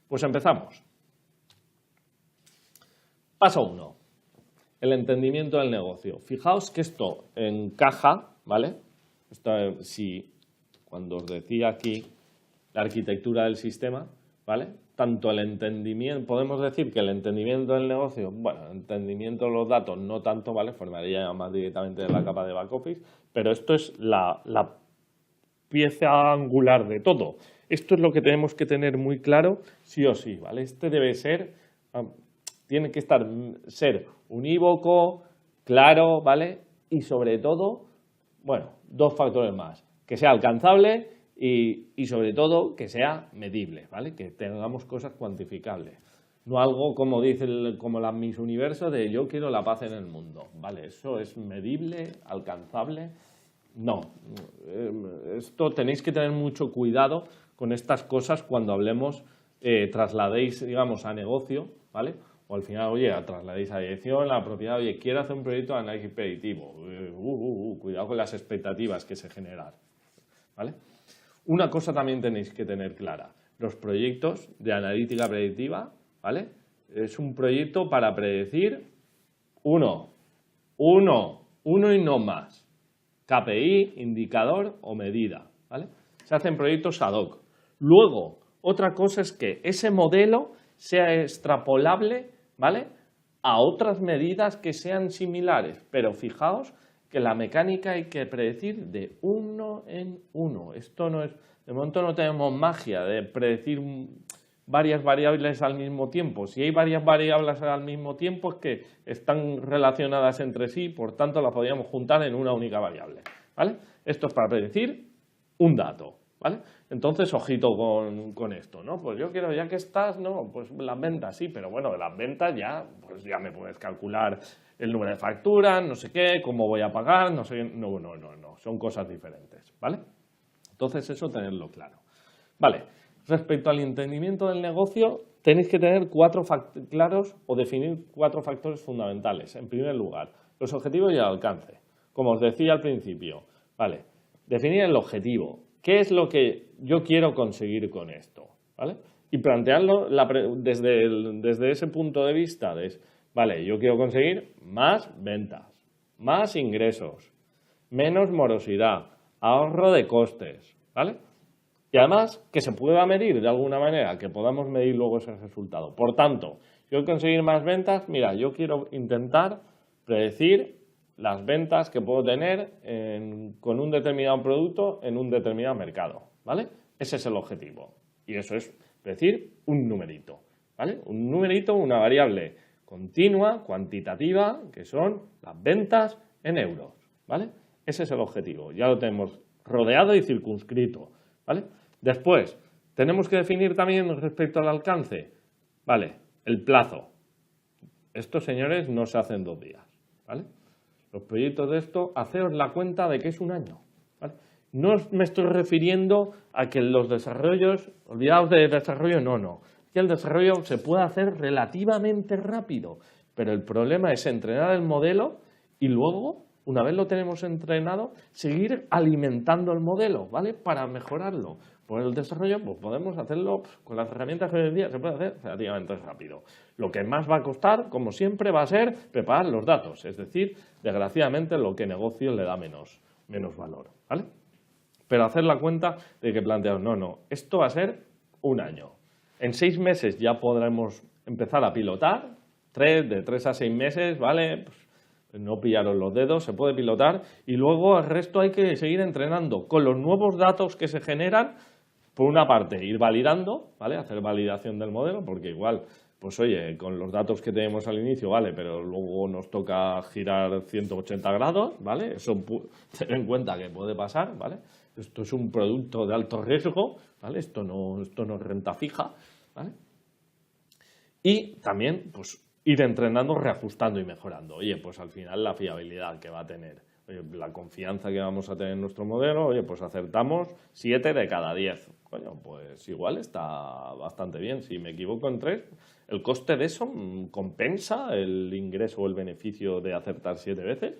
Pues empezamos. Paso 1. El entendimiento del negocio. Fijaos que esto encaja, ¿vale? Cuando os decía aquí la arquitectura del sistema, ¿vale? tanto el entendimiento, podemos decir que el entendimiento del negocio, bueno, el entendimiento de los datos no tanto, ¿vale? Formaría más directamente de la capa de back office, pero esto es la pieza angular de todo. Esto es lo que tenemos que tener muy claro sí o sí, ¿vale? Este debe ser, tiene que ser unívoco, claro, ¿vale? Y sobre todo, bueno, dos factores más, que sea alcanzable y sobre todo que sea medible, ¿vale? Que tengamos cosas cuantificables. No algo como dice como la Miss Universo de yo quiero la paz en el mundo, ¿vale? Eso es medible, alcanzable. No, esto tenéis que tener mucho cuidado con estas cosas cuando hablemos, trasladéis, digamos, a negocio, ¿vale? O al final, oye, trasladéis a dirección, la propiedad, oye, quiero hacer un proyecto de análisis predictivo. Cuidado con las expectativas que se generan, ¿vale? Una cosa también tenéis que tener clara, los proyectos de analítica predictiva, ¿vale? Es un proyecto para predecir uno y no más. KPI, indicador o medida, ¿vale? Se hacen proyectos ad hoc. Luego, otra cosa es que ese modelo sea extrapolable, ¿vale?, a otras medidas que sean similares, pero fijaos que la mecánica hay que predecir de uno en uno. Esto no es, de momento no tenemos magia de predecir varias variables al mismo tiempo. Si hay varias variables al mismo tiempo es que están relacionadas entre sí, por tanto las podríamos juntar en una única variable, ¿vale? Esto es para predecir un dato, ¿vale? Entonces, ojito con esto, ¿no? Pues yo quiero, ya que estás, ¿no? Pues las ventas, sí, pero bueno, de las ventas ya, pues ya me puedes calcular el número de facturas, no sé qué, cómo voy a pagar, no sé, no, son cosas diferentes, ¿vale? Entonces, eso tenerlo claro. Vale. Respecto al entendimiento del negocio, tenéis que tener claros o definir 4 factores fundamentales. En primer lugar, los objetivos y el alcance. Como os decía al principio, ¿vale? Definir el objetivo. ¿Qué es lo que yo quiero conseguir con esto? ¿Vale? Y plantearlo desde ese punto de vista de, vale, yo quiero conseguir más ventas, más ingresos, menos morosidad, ahorro de costes, ¿vale? Y además que se pueda medir de alguna manera, que podamos medir luego ese resultado. Por tanto, yo quiero conseguir más ventas, mira, yo quiero intentar predecir las ventas que puedo tener con un determinado producto en un determinado mercado, ¿vale? Ese es el objetivo. Y eso es decir un numerito, ¿vale? Un numerito, una variable continua, cuantitativa, que son las ventas en euros, ¿vale? Ese es el objetivo. Ya lo tenemos rodeado y circunscrito, ¿vale? Después, tenemos que definir también respecto al alcance, ¿vale? El plazo. Estos, señores, no se hacen 2 días, ¿vale? Los proyectos de esto, haceos la cuenta de que es un año, ¿vale? No me estoy refiriendo a que los desarrollos, olvidaos de desarrollo, no. Que el desarrollo se puede hacer relativamente rápido, pero el problema es entrenar el modelo y luego, una vez lo tenemos entrenado, seguir alimentando el modelo, ¿vale? Para mejorarlo. Por el desarrollo, pues podemos hacerlo con las herramientas que hoy en día se puede hacer relativamente rápido. Lo que más va a costar, como siempre, va a ser preparar los datos. Es decir, desgraciadamente, lo que negocio le da menos valor, ¿vale? Pero hacer la cuenta de que planteamos, no, esto va a ser un año. En 6 meses ya podremos empezar a pilotar, de 3 a 6 meses, ¿vale? Pues no pillaros los dedos, se puede pilotar y luego el resto hay que seguir entrenando con los nuevos datos que se generan. Por una parte, ir validando, ¿vale? Hacer validación del modelo, porque igual, pues oye, con los datos que tenemos al inicio, ¿vale? Pero luego nos toca girar 180 grados, ¿vale? Eso ten en cuenta que puede pasar, ¿vale? Esto es un producto de alto riesgo, ¿vale? Esto no es renta fija, ¿vale? Y también, pues, ir entrenando, reajustando y mejorando. Oye, pues al final la fiabilidad que va a tener, oye, la confianza que vamos a tener en nuestro modelo, oye, pues acertamos 7 de cada 10. Coño, pues igual está bastante bien. Si me equivoco en 3, el coste de eso compensa el ingreso o el beneficio de acertar 7 veces,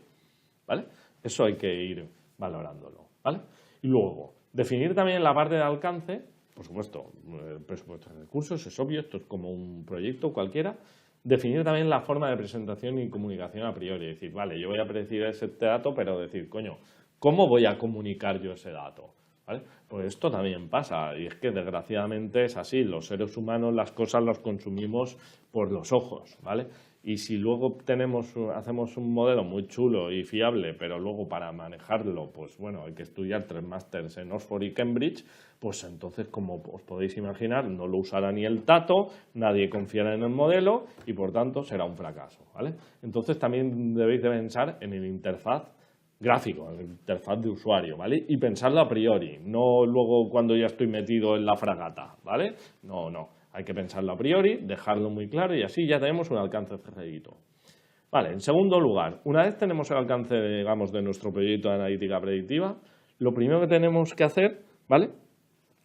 ¿vale? Eso hay que ir valorándolo, ¿vale? Y luego, definir también la parte de alcance, por supuesto, el presupuesto de recursos, es obvio, esto es como un proyecto cualquiera. Definir también la forma de presentación y comunicación a priori. Es decir, vale, yo voy a predecir ese dato, pero decir, coño, ¿cómo voy a comunicar yo ese dato? ¿vale? Pues esto también pasa, y es que desgraciadamente es así, los seres humanos las cosas las consumimos por los ojos, ¿vale? Y si luego hacemos un modelo muy chulo y fiable, pero luego para manejarlo, pues bueno, hay que estudiar 3 másters en Oxford y Cambridge, pues entonces, como os podéis imaginar, no lo usará ni el tato, nadie confiará en el modelo y por tanto será un fracaso, ¿vale? Entonces también debéis de pensar en el interfaz gráfico, en la interfaz de usuario, ¿vale? Y pensarlo a priori, no luego cuando ya estoy metido en la fragata, ¿vale? No, hay que pensarlo a priori, dejarlo muy claro y así ya tenemos un alcance cerradito. Vale, en segundo lugar, una vez tenemos el alcance, digamos, de nuestro proyecto de analítica predictiva, lo primero que tenemos que hacer, ¿vale?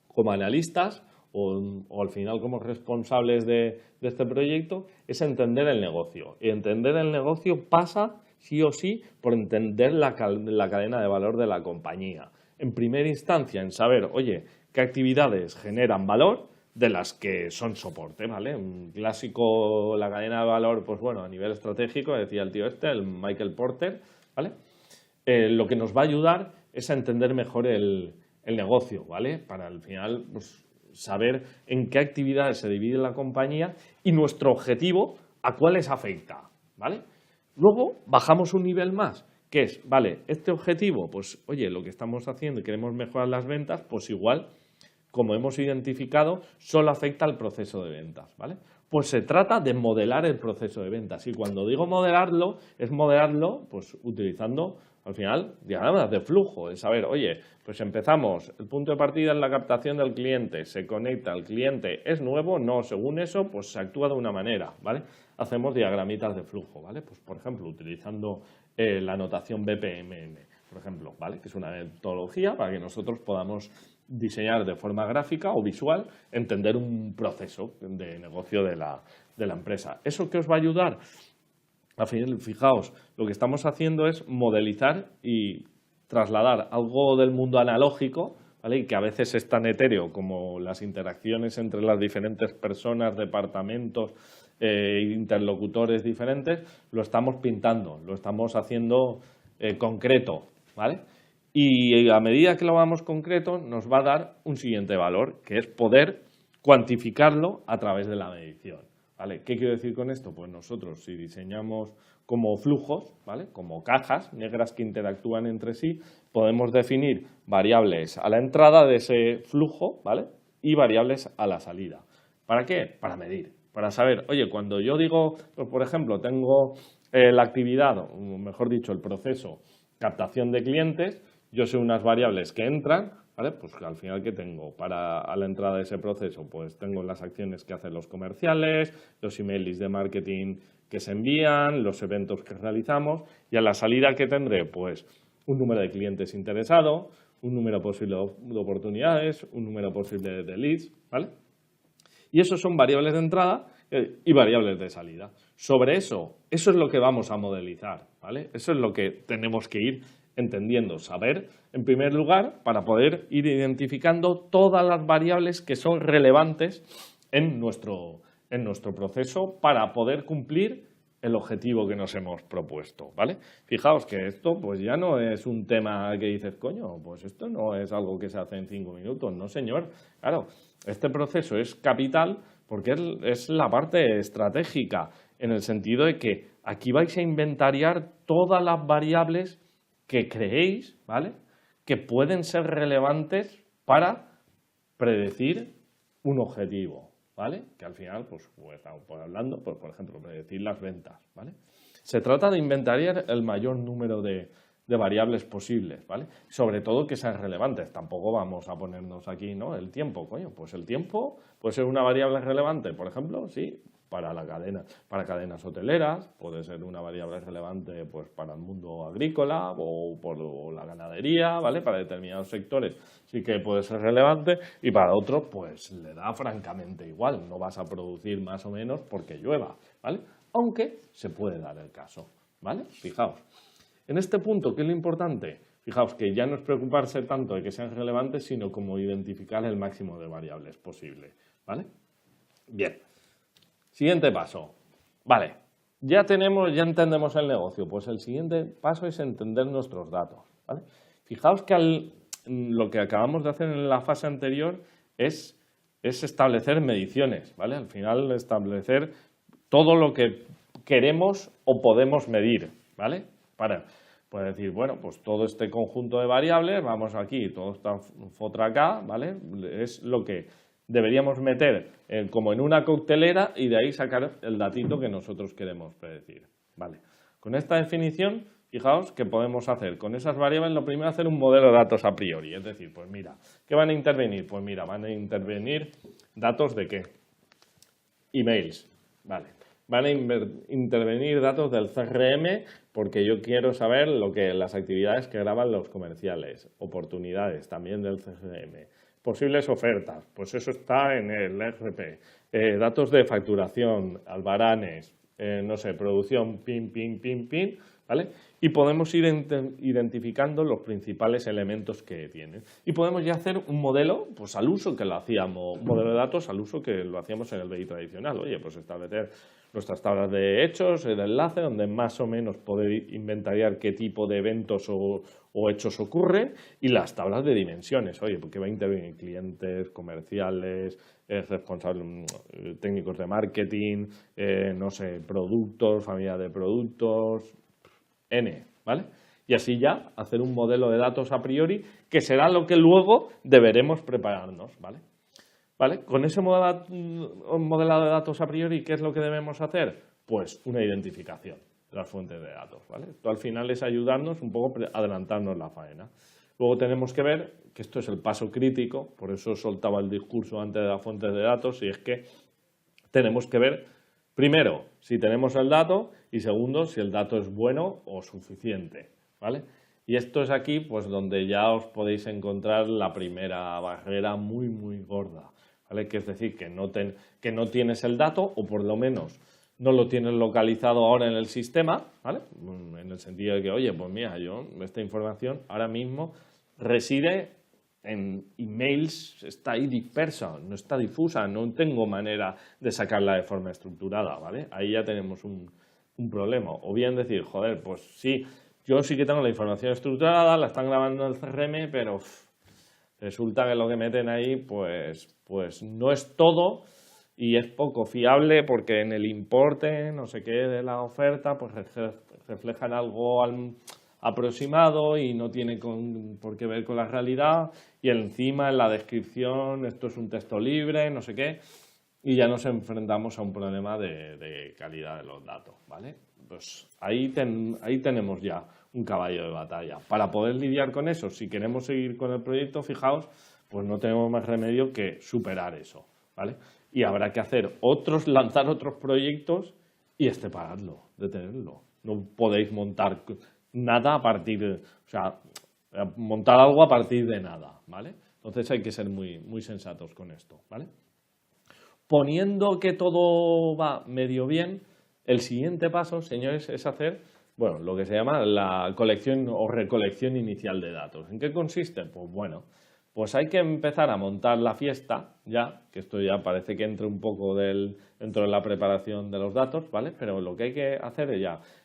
Como analistas o al final como responsables de este proyecto, es entender el negocio. Y entender el negocio pasa sí o sí por entender la cadena de valor de la compañía. En primera instancia, en saber, oye, qué actividades generan valor de las que son soporte, ¿vale? Un clásico, la cadena de valor, pues bueno, a nivel estratégico, decía el tío el Michael Porter, ¿vale? Lo que nos va a ayudar es a entender mejor el negocio, ¿vale? Para al final pues, saber en qué actividades se divide la compañía y nuestro objetivo a cuáles afecta, ¿vale? Luego bajamos un nivel más, que es, vale, este objetivo, pues oye, lo que estamos haciendo y queremos mejorar las ventas, pues igual, como hemos identificado, solo afecta al proceso de ventas, ¿vale? Pues se trata de modelar el proceso de ventas y cuando digo modelarlo, es modelarlo pues utilizando al final diagramas de flujo, es saber, oye, pues empezamos, el punto de partida es la captación del cliente, se conecta, el cliente es nuevo, no, según eso, pues se actúa de una manera, ¿vale? Hacemos diagramitas de flujo, ¿vale? Pues por ejemplo, utilizando la notación BPMN, por ejemplo, ¿vale? Que es una metodología para que nosotros podamos diseñar de forma gráfica o visual, entender un proceso de negocio de la empresa. ¿Eso qué os va a ayudar? Al final, fijaos, lo que estamos haciendo es modelizar y trasladar algo del mundo analógico, ¿vale? Y que a veces es tan etéreo como las interacciones entre las diferentes personas, departamentos, interlocutores diferentes, lo estamos pintando, lo estamos haciendo concreto, ¿vale? Y a medida que lo hagamos concreto, nos va a dar un siguiente valor, que es poder cuantificarlo a través de la medición, ¿vale? ¿Qué quiero decir con esto? Pues nosotros, si diseñamos como flujos, ¿vale? Como cajas negras que interactúan entre sí, podemos definir variables a la entrada de ese flujo, ¿vale? Y variables a la salida. ¿Para qué? Para medir, para saber, oye, cuando yo digo, pues, por ejemplo, tengo la actividad, o mejor dicho, el proceso captación de clientes, yo sé unas variables que entran, ¿vale? Pues al final, ¿qué tengo? A la entrada de ese proceso, pues tengo las acciones que hacen los comerciales, los emails de marketing que se envían, los eventos que realizamos y a la salida, ¿qué tendré? Pues un número de clientes interesados, un número posible de oportunidades, un número posible de leads, ¿vale? Y eso son variables de entrada y variables de salida. Sobre eso es lo que vamos a modelizar, ¿vale? Eso es lo que tenemos que ir entendiendo, saber, en primer lugar, para poder ir identificando todas las variables que son relevantes en nuestro proceso para poder cumplir el objetivo que nos hemos propuesto, ¿vale? Fijaos que esto pues ya no es un tema que dices, coño, pues esto no es algo que se hace en 5 minutos, no señor. Claro, este proceso es capital porque es la parte estratégica en el sentido de que aquí vais a inventariar todas las variables que creéis, ¿vale? Que pueden ser relevantes para predecir un objetivo, ¿vale? Que al final, pues estamos hablando, pues, por ejemplo, predecir las ventas, ¿vale? Se trata de inventariar el mayor número de variables posibles, ¿vale? Sobre todo que sean relevantes. Tampoco vamos a ponernos aquí, ¿no? El tiempo, coño, pues el tiempo puede ser una variable relevante, por ejemplo, sí, para la cadena, para cadenas hoteleras, puede ser una variable relevante pues para el mundo agrícola o por la ganadería, ¿vale? Para determinados sectores sí que puede ser relevante y para otros pues le da francamente igual, no vas a producir más o menos porque llueva, ¿vale? Aunque se puede dar el caso, ¿vale? Fijaos. En este punto, ¿qué es lo importante? Fijaos que ya no es preocuparse tanto de que sean relevantes, sino como identificar el máximo de variables posible, ¿vale? Bien. Siguiente paso. Vale, ya entendemos el negocio. Pues el siguiente paso es entender nuestros datos, ¿vale? Fijaos que lo que acabamos de hacer en la fase anterior es establecer mediciones, ¿vale? Al final establecer todo lo que queremos o podemos medir, ¿vale? Para poder decir, bueno, pues todo este conjunto de variables, vamos aquí, todo está fotra acá, ¿vale? Es lo que deberíamos meter como en una coctelera y de ahí sacar el datito que nosotros queremos predecir, ¿vale? Con esta definición, fijaos que podemos hacer con esas variables, lo primero hacer un modelo de datos a priori, es decir, pues mira, ¿qué van a intervenir? Pues mira, van a intervenir datos de ¿qué? Emails, vale. Van a intervenir datos del CRM porque yo quiero saber las actividades que graban los comerciales, oportunidades también del CRM, posibles ofertas, pues eso está en el ERP, datos de facturación, albaranes, no sé, producción, pin, ¿vale? Y podemos ir identificando los principales elementos que tienen. Y podemos ya hacer un modelo, pues al uso que lo hacíamos, un modelo de datos al uso que lo hacíamos en el BI tradicional. Oye, pues establecer nuestras tablas de hechos, el enlace, donde más o menos poder inventariar qué tipo de eventos o hechos ocurren, y las tablas de dimensiones. Oye, porque va a intervenir clientes, comerciales, responsables técnicos de marketing, no sé, productos, familia de productos, N, ¿vale? Y así ya hacer un modelo de datos a priori que será lo que luego deberemos prepararnos, ¿vale? ¿Vale? Con ese modelado de datos a priori, ¿qué es lo que debemos hacer? Pues una identificación de las fuentes de datos, ¿vale? Esto al final es ayudarnos un poco a adelantarnos la faena. Luego tenemos que ver, que esto es el paso crítico, por eso soltaba el discurso antes de las fuentes de datos, y es que tenemos que ver, primero, si tenemos el dato y segundo, si el dato es bueno o suficiente, ¿vale? Y esto es aquí pues donde ya os podéis encontrar la primera barrera muy, muy gorda, ¿vale? Que es decir, que no tienes el dato o por lo menos no lo tienes localizado ahora en el sistema, ¿vale? En el sentido de que, oye, pues mira, esta información ahora mismo reside en emails, está ahí dispersa, no está difusa, no tengo manera de sacarla de forma estructurada, ¿vale? Ahí ya tenemos un problema. O bien decir, joder, pues sí, yo sí que tengo la información estructurada, la están grabando en el CRM, pero resulta que lo que meten ahí pues no es todo y es poco fiable porque en el importe, no sé qué, de la oferta, pues reflejan algo aproximado y no tiene por qué ver con la realidad, y encima en la descripción esto es un texto libre, no sé qué, y ya nos enfrentamos a un problema de calidad de los datos, ¿vale? Pues ahí tenemos ya un caballo de batalla. Para poder lidiar con eso, si queremos seguir con el proyecto, fijaos, pues no tenemos más remedio que superar eso, ¿vale? Y habrá que lanzar otros proyectos y pararlo, detenerlo. No podéis montar nada montar algo a partir de nada, ¿vale? Entonces hay que ser muy, muy sensatos con esto, ¿vale? Poniendo que todo va medio bien, el siguiente paso, señores, es hacer, bueno, lo que se llama la colección o recolección inicial de datos. ¿En qué consiste? Pues bueno, pues hay que empezar a montar la fiesta, ya, que esto ya parece que entra un poco dentro de la preparación de los datos, ¿vale? Pero lo que hay que hacer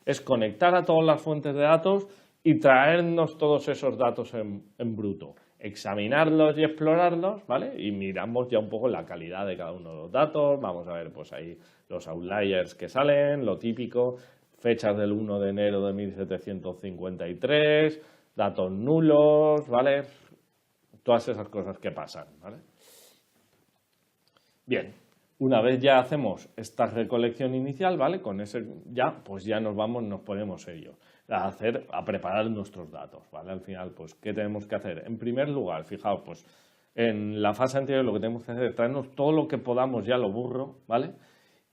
es conectar a todas las fuentes de datos y traernos todos esos datos en bruto, examinarlos y explorarlos, ¿vale? Y miramos ya un poco la calidad de cada uno de los datos, vamos a ver pues ahí los outliers que salen, lo típico, fechas del 1 de enero de 1753, datos nulos, ¿vale? Todas esas cosas que pasan, ¿vale? Bien, una vez ya hacemos esta recolección inicial, ¿vale? Con ese pues ya nos ponemos serios a preparar nuestros datos, ¿vale? Al final, pues, ¿qué tenemos que hacer? En primer lugar, fijaos, pues, en la fase anterior lo que tenemos que hacer es traernos todo lo que podamos ya lo burro, ¿vale?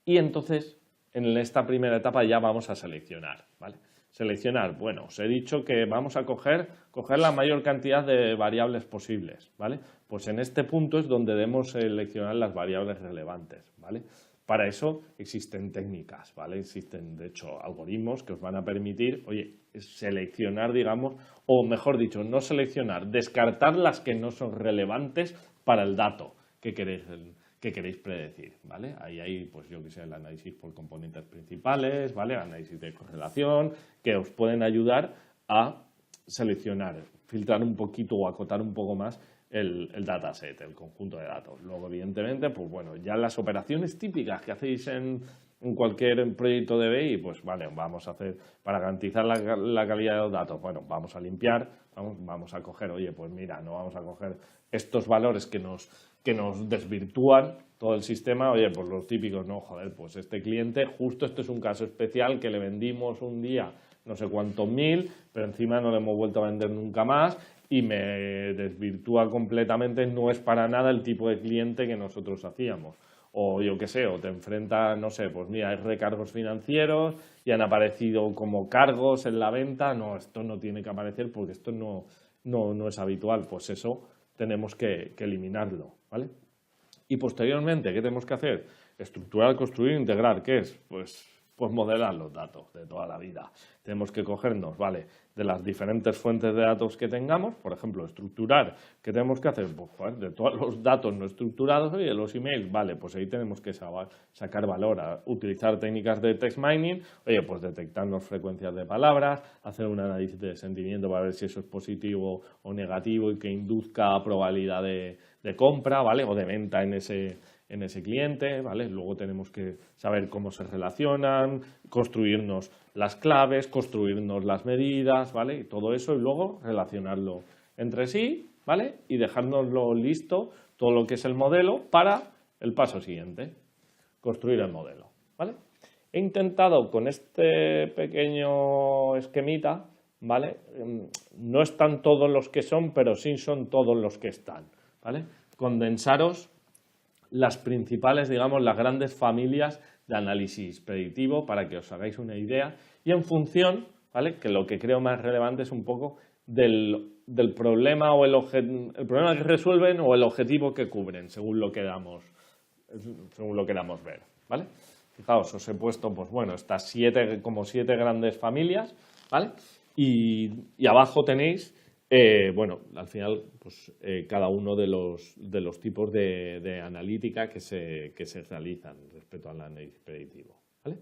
Y entonces, en esta primera etapa ya vamos a seleccionar, ¿vale? Seleccionar, bueno, os he dicho que vamos a coger la mayor cantidad de variables posibles, ¿vale? Pues en este punto es donde debemos seleccionar las variables relevantes, ¿vale? Para eso existen técnicas, ¿vale? Existen, de hecho, algoritmos que os van a permitir, oye, seleccionar, digamos, o mejor dicho, no seleccionar, descartar las que no son relevantes para el dato que queréis predecir, ¿vale? Ahí hay, pues yo que sé, el análisis por componentes principales, ¿vale? Análisis de correlación, que os pueden ayudar a seleccionar filtrar un poquito o acotar un poco más el dataset, el conjunto de datos. Luego, evidentemente, pues bueno, ya las operaciones típicas que hacéis en cualquier proyecto de BI, pues vale, vamos a hacer, para garantizar la calidad de los datos, bueno, vamos a limpiar, vamos a coger, oye, pues mira, no vamos a coger estos valores que nos desvirtúan todo el sistema, oye, pues los típicos, no, joder, pues este cliente, justo este es un caso especial que le vendimos un día no sé cuántos mil, pero encima no le hemos vuelto a vender nunca más y me desvirtúa completamente, no es para nada el tipo de cliente que nosotros hacíamos. O yo qué sé, o te enfrentas, no sé, pues mira, hay recargos financieros y han aparecido como cargos en la venta, no, esto no tiene que aparecer porque esto no es habitual, pues eso tenemos que eliminarlo, ¿vale? Y posteriormente, ¿qué tenemos que hacer? Estructurar, construir, integrar. ¿Qué es? Pues modelar los datos de toda la vida. Tenemos que cogernos, ¿vale?, de las diferentes fuentes de datos que tengamos, por ejemplo, estructurar. ¿Qué tenemos que hacer? Pues joder, de todos los datos no estructurados, oye, los emails, vale, pues ahí tenemos que sacar valor, utilizar técnicas de text mining, oye, pues detectarnos frecuencias de palabras, hacer un análisis de sentimiento para ver si eso es positivo o negativo y que induzca probabilidad de compra, ¿vale?, o de venta en ese cliente, ¿vale? Luego tenemos que saber cómo se relacionan, construirnos las claves, construirnos las medidas, ¿vale? Y todo eso y luego relacionarlo entre sí, ¿vale? Y dejárnoslo listo, todo lo que es el modelo para el paso siguiente, construir el modelo, ¿vale? He intentado con este pequeño esquemita, ¿vale? No están todos los que son, pero sí son todos los que están, ¿vale? Condensaros las principales, digamos, las grandes familias de análisis predictivo para que os hagáis una idea y en función, ¿vale?, que lo que creo más relevante es un poco del problema o el problema que resuelven o el objetivo que cubren, según lo queramos ver, ¿vale? Fijaos, os he puesto, pues bueno, estas como siete grandes familias, ¿vale? Y abajo tenéis, bueno, al final, pues cada uno de los tipos de analítica que se realizan respecto al análisis predictivo, ¿vale?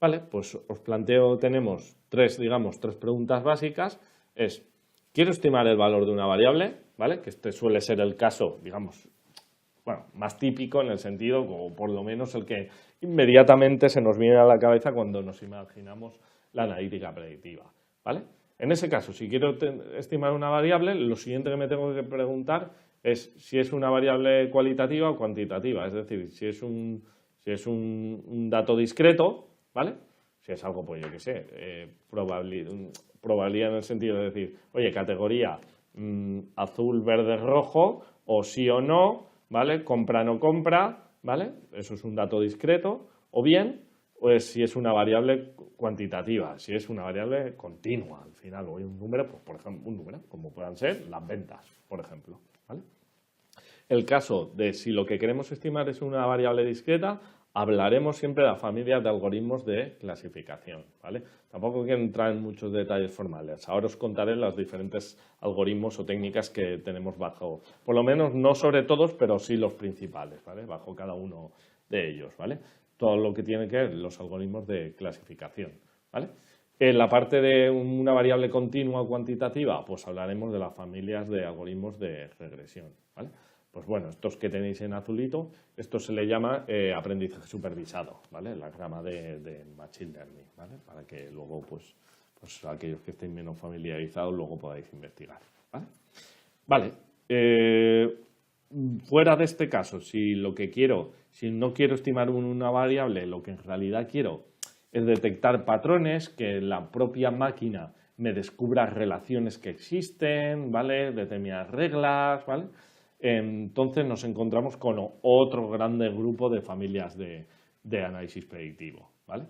Vale, pues os planteo, tenemos tres preguntas básicas. ¿Quiero estimar el valor de una variable? ¿Vale? Que este suele ser el caso, digamos, bueno, más típico en el sentido, o por lo menos el que inmediatamente se nos viene a la cabeza cuando nos imaginamos la analítica predictiva, ¿vale? En ese caso, si quiero estimar una variable, lo siguiente que me tengo que preguntar es si es una variable cualitativa o cuantitativa, es decir, si es un dato discreto, ¿vale? Si es algo, pues yo qué sé, probabilidad en el sentido de decir, oye, categoría azul, verde, rojo, o sí o no, ¿vale? Compra, no compra, ¿vale? Eso es un dato discreto. O bien, pues si es una variable cuantitativa, si es una variable continua, al final, o un número, pues por ejemplo, un número, como puedan ser las ventas, por ejemplo, ¿vale? El caso de si lo que queremos estimar es una variable discreta, hablaremos siempre de la familia de algoritmos de clasificación, ¿vale? Tampoco quiero entrar en muchos detalles formales. Ahora os contaré los diferentes algoritmos o técnicas que tenemos bajo, por lo menos no sobre todos, pero sí los principales, ¿vale? Bajo cada uno de ellos, ¿vale? Todo lo que tiene que ver los algoritmos de clasificación, ¿vale? En la parte de una variable continua o cuantitativa, pues hablaremos de las familias de algoritmos de regresión, ¿vale? Pues bueno, estos que tenéis en azulito, esto se le llama aprendizaje supervisado, ¿vale? La rama de Machine Learning, ¿vale? Para que luego, pues aquellos que estén menos familiarizados, luego podáis investigar, ¿vale? Vale, fuera de este caso, si no quiero estimar una variable, lo que en realidad quiero es detectar patrones, que la propia máquina me descubra relaciones que existen, ¿vale? Determinadas reglas, ¿vale? Entonces nos encontramos con otro grande grupo de familias de análisis predictivo, ¿vale?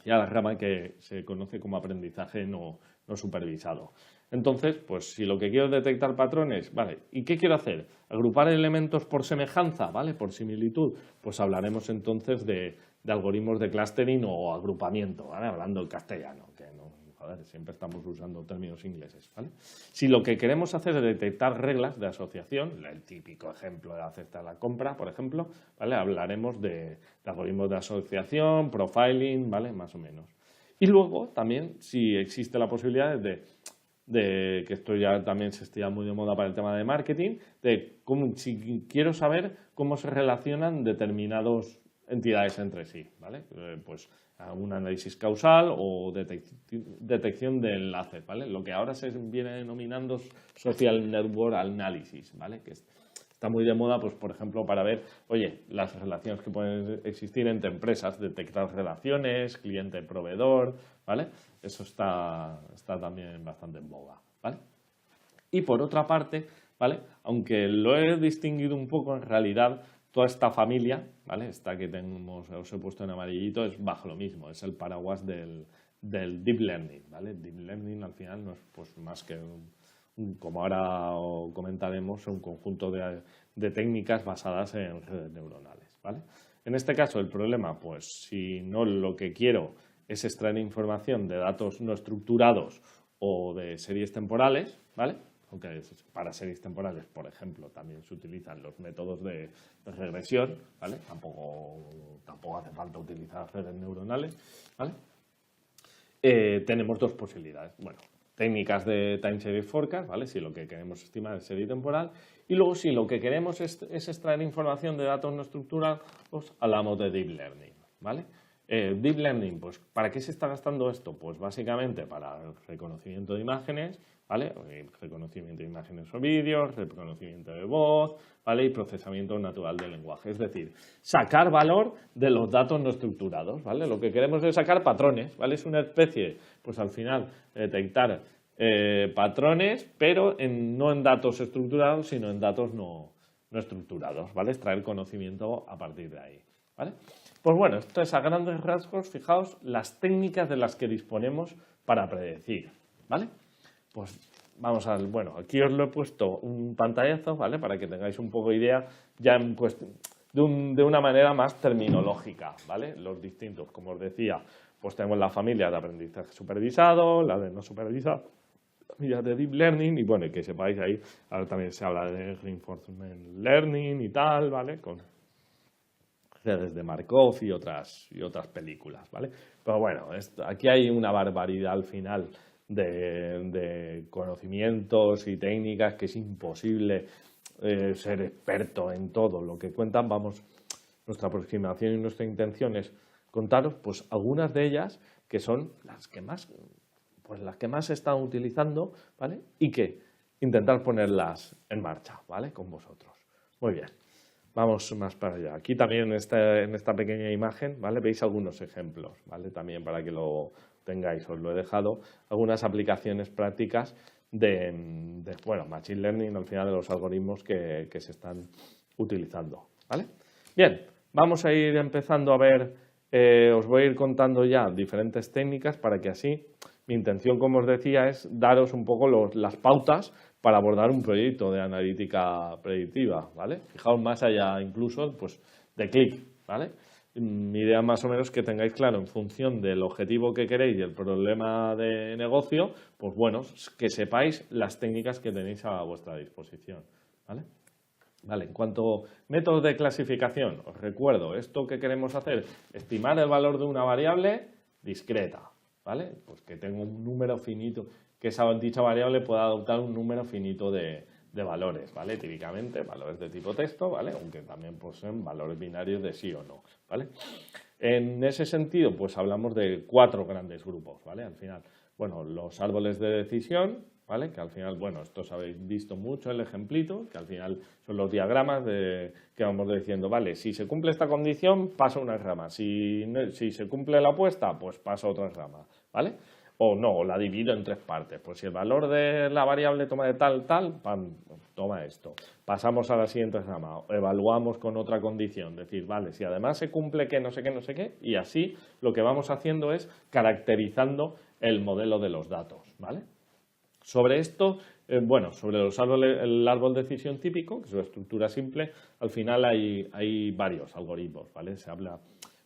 Ya la rama que se conoce como aprendizaje no supervisado. Entonces, pues si lo que quiero es detectar patrones, ¿vale? ¿Y qué quiero hacer? ¿Agrupar elementos por semejanza, ¿vale? Por similitud. Pues hablaremos entonces de algoritmos de clustering o agrupamiento, ¿vale? Hablando el castellano, que no, joder, siempre estamos usando términos ingleses, ¿vale? Si lo que queremos hacer es detectar reglas de asociación, el típico ejemplo de aceptar la compra, por ejemplo, ¿vale? Hablaremos de algoritmos de asociación, profiling, ¿vale? Más o menos. Y luego también si existe la posibilidad de que esto ya también se está muy de moda para el tema de marketing, de si quiero saber cómo se relacionan determinadas entidades entre sí, ¿vale? Pues un análisis causal o detección de enlaces, ¿vale? Lo que ahora se viene denominando social network analysis, ¿vale? Que está muy de moda, pues por ejemplo, para ver, oye, las relaciones que pueden existir entre empresas, detectar relaciones, cliente-proveedor, ¿vale? Eso está también bastante en boga, ¿vale? Y por otra parte, ¿vale? Aunque lo he distinguido un poco, en realidad toda esta familia, ¿vale? Esta que os he puesto en amarillito, es bajo lo mismo, es el paraguas del Deep Learning, ¿vale? Deep Learning al final no es pues, más que, como ahora comentaremos, un conjunto de técnicas basadas en redes neuronales, ¿vale? En este caso el problema, pues si no lo que quiero es extraer información de datos no estructurados o de series temporales, ¿vale? Aunque para series temporales, por ejemplo, también se utilizan los métodos de regresión, ¿vale? Tampoco hace falta utilizar redes neuronales, ¿vale? Tenemos dos posibilidades. Bueno, técnicas de time series forecast, ¿vale? Si lo que queremos estimar es serie temporal. Y luego, si lo que queremos es extraer información de datos no estructurados, hablamos de Deep Learning, ¿vale? Deep Learning, pues, ¿para qué se está gastando esto? Pues básicamente para el reconocimiento de imágenes, ¿vale? Reconocimiento de imágenes o vídeos, reconocimiento de voz, ¿vale? Y procesamiento natural del lenguaje. Es decir, sacar valor de los datos no estructurados, ¿vale? Lo que queremos es sacar patrones, ¿vale? Es una especie, pues al final, detectar patrones, pero no en datos estructurados, sino en datos no estructurados, ¿vale? Extraer conocimiento a partir de ahí, ¿vale? Pues bueno, esto es a grandes rasgos, fijaos, las técnicas de las que disponemos para predecir, ¿vale? Pues vamos a, bueno, aquí os lo he puesto un pantallazo, ¿vale? Para que tengáis un poco de idea, ya pues, de una manera más terminológica, ¿vale? Los distintos, como os decía, pues tenemos la familia de aprendizaje supervisado, la de no supervisado, la de Deep Learning, y bueno, que sepáis ahí, ahora también se habla de Reinforcement Learning y tal, ¿vale? Con redes de Markov y otras películas, ¿vale? Pero bueno, aquí hay una barbaridad al final de conocimientos y técnicas que es imposible ser experto en todo lo que cuentan. Vamos, nuestra aproximación y nuestra intención es contaros pues algunas de ellas que son las que más se están utilizando, ¿vale? Y que intentar ponerlas en marcha, ¿vale? Con vosotros. Muy bien. Vamos más para allá. Aquí también en esta pequeña imagen, ¿vale? Veis algunos ejemplos, ¿vale? También para que lo tengáis, os lo he dejado. Algunas aplicaciones prácticas bueno, Machine Learning, al final de los algoritmos que se están utilizando, ¿vale? Bien, vamos a ir empezando a ver, os voy a ir contando ya diferentes técnicas para que así, mi intención, como os decía, es daros un poco las pautas para abordar un proyecto de analítica predictiva, ¿vale? Fijaos más allá incluso pues, de Qlik, ¿vale? Mi idea más o menos es que tengáis claro en función del objetivo que queréis y el problema de negocio, pues bueno, que sepáis las técnicas que tenéis a vuestra disposición, ¿vale? Vale, en cuanto a métodos de clasificación, os recuerdo, esto que queremos hacer, estimar el valor de una variable discreta, ¿vale? Pues que tenga un número finito, que dicha variable pueda adoptar un número finito de valores, ¿vale? Típicamente valores de tipo texto, ¿vale? Aunque también poseen valores binarios de sí o no, ¿vale? En ese sentido, pues hablamos de 4 grandes grupos, ¿vale? Al final, bueno, los árboles de decisión, ¿vale? Que al final, bueno, estos habéis visto mucho el ejemplito, que al final son los diagramas que vamos diciendo, vale, si se cumple esta condición, pasa una rama, si se cumple la apuesta, pues pasa otra rama, ¿vale? O no, la divido en 3 partes. Pues si el valor de la variable toma de tal, pam, toma esto. Pasamos a la siguiente rama, evaluamos con otra condición, decir, vale, si además se cumple que no sé qué, y así lo que vamos haciendo es caracterizando el modelo de los datos, ¿vale? Sobre esto, bueno, sobre el árbol de decisión típico, que es una estructura simple, al final hay varios algoritmos, ¿vale?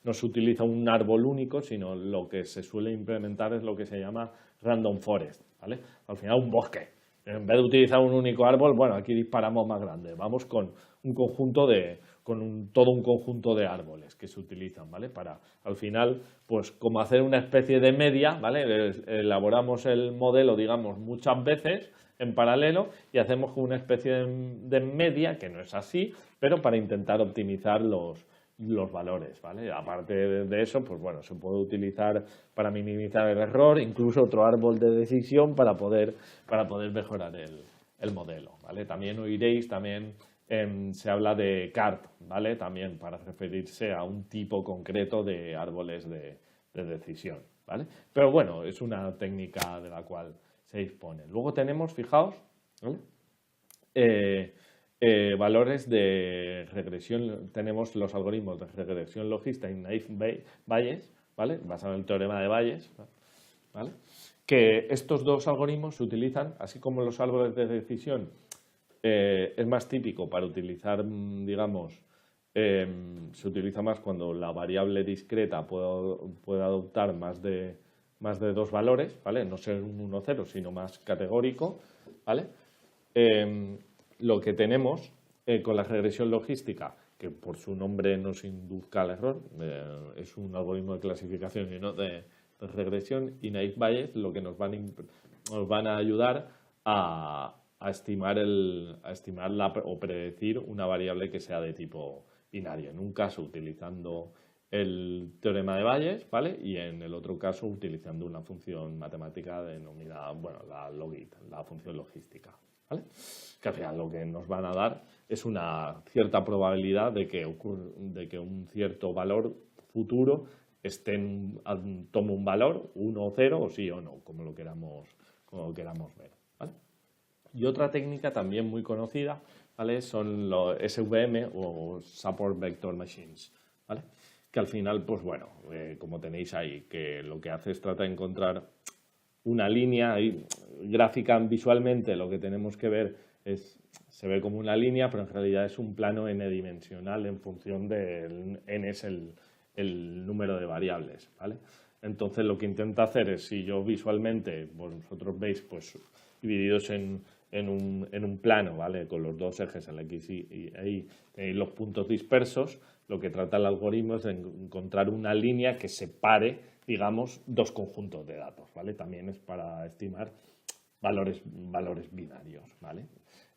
No se utiliza un árbol único, sino lo que se suele implementar es lo que se llama random forest, ¿vale? Al final un bosque. En vez de utilizar un único árbol, bueno, aquí disparamos más grande. Vamos con un conjunto de todo un conjunto de árboles que se utilizan, ¿vale? Para, al final, pues como hacer una especie de media, ¿vale? Elaboramos el modelo, digamos, muchas veces en paralelo y hacemos como una especie de media, que no es así, pero para intentar optimizar los valores, ¿vale? Aparte de eso, pues bueno, se puede utilizar para minimizar el error, incluso otro árbol de decisión para poder mejorar el modelo, ¿vale? También oiréis, se habla de CART, ¿vale? También para referirse a un tipo concreto de árboles de decisión, ¿vale? Pero bueno, es una técnica de la cual se dispone. Luego tenemos, fijaos, ¿vale? Valores de regresión, tenemos los algoritmos de regresión logística y Naive-Bayes, ¿vale? Basado en el teorema de Bayes, ¿vale? Que estos dos algoritmos se utilizan, así como los árboles de decisión, es más típico para utilizar, digamos, se utiliza más cuando la variable discreta puede adoptar más de dos valores, ¿vale? No ser un 1, 0, sino más categórico, ¿vale? Lo que tenemos con la regresión logística, que por su nombre nos induzca al error, es un algoritmo de clasificación y no de regresión, y Naive-Bayes lo que nos van a ayudar a estimar o predecir una variable que sea de tipo binario. En un caso utilizando el teorema de Bayes, ¿vale? Y en el otro caso utilizando una función matemática denominada, bueno, la función logística, ¿vale? Que al final lo que nos van a dar es una cierta probabilidad de que un cierto valor futuro tome un valor, 1 o 0, o sí o no, como lo queramos ver, ¿vale? Y otra técnica también muy conocida, ¿vale? Son los SVM o Support Vector Machines, ¿vale? Que al final, pues bueno, como tenéis ahí, que lo que hace es tratar de encontrar una línea, gráfica visualmente lo que tenemos que ver se ve como una línea, pero en realidad es un plano n-dimensional en función del n es el número de variables, ¿vale? Entonces lo que intenta hacer es, si yo visualmente, vosotros veis, pues divididos en un plano, ¿vale? Con los dos ejes, el X y ahí tenéis los puntos dispersos, lo que trata el algoritmo es de encontrar una línea que separe, digamos, dos conjuntos de datos, ¿vale? También es para estimar valores binarios, ¿vale?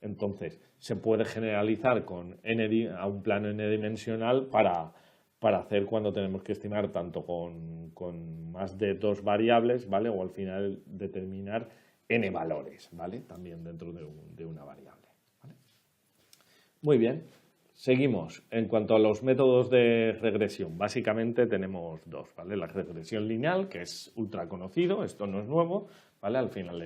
Entonces, se puede generalizar a un plano n-dimensional para hacer cuando tenemos que estimar tanto con más de dos variables, ¿vale? O al final determinar n valores, ¿vale? También dentro de una variable, ¿vale? Muy bien. Seguimos. En cuanto a los métodos de regresión, básicamente tenemos dos, ¿vale? La regresión lineal, que es ultra conocido, esto no es nuevo, ¿vale? Al final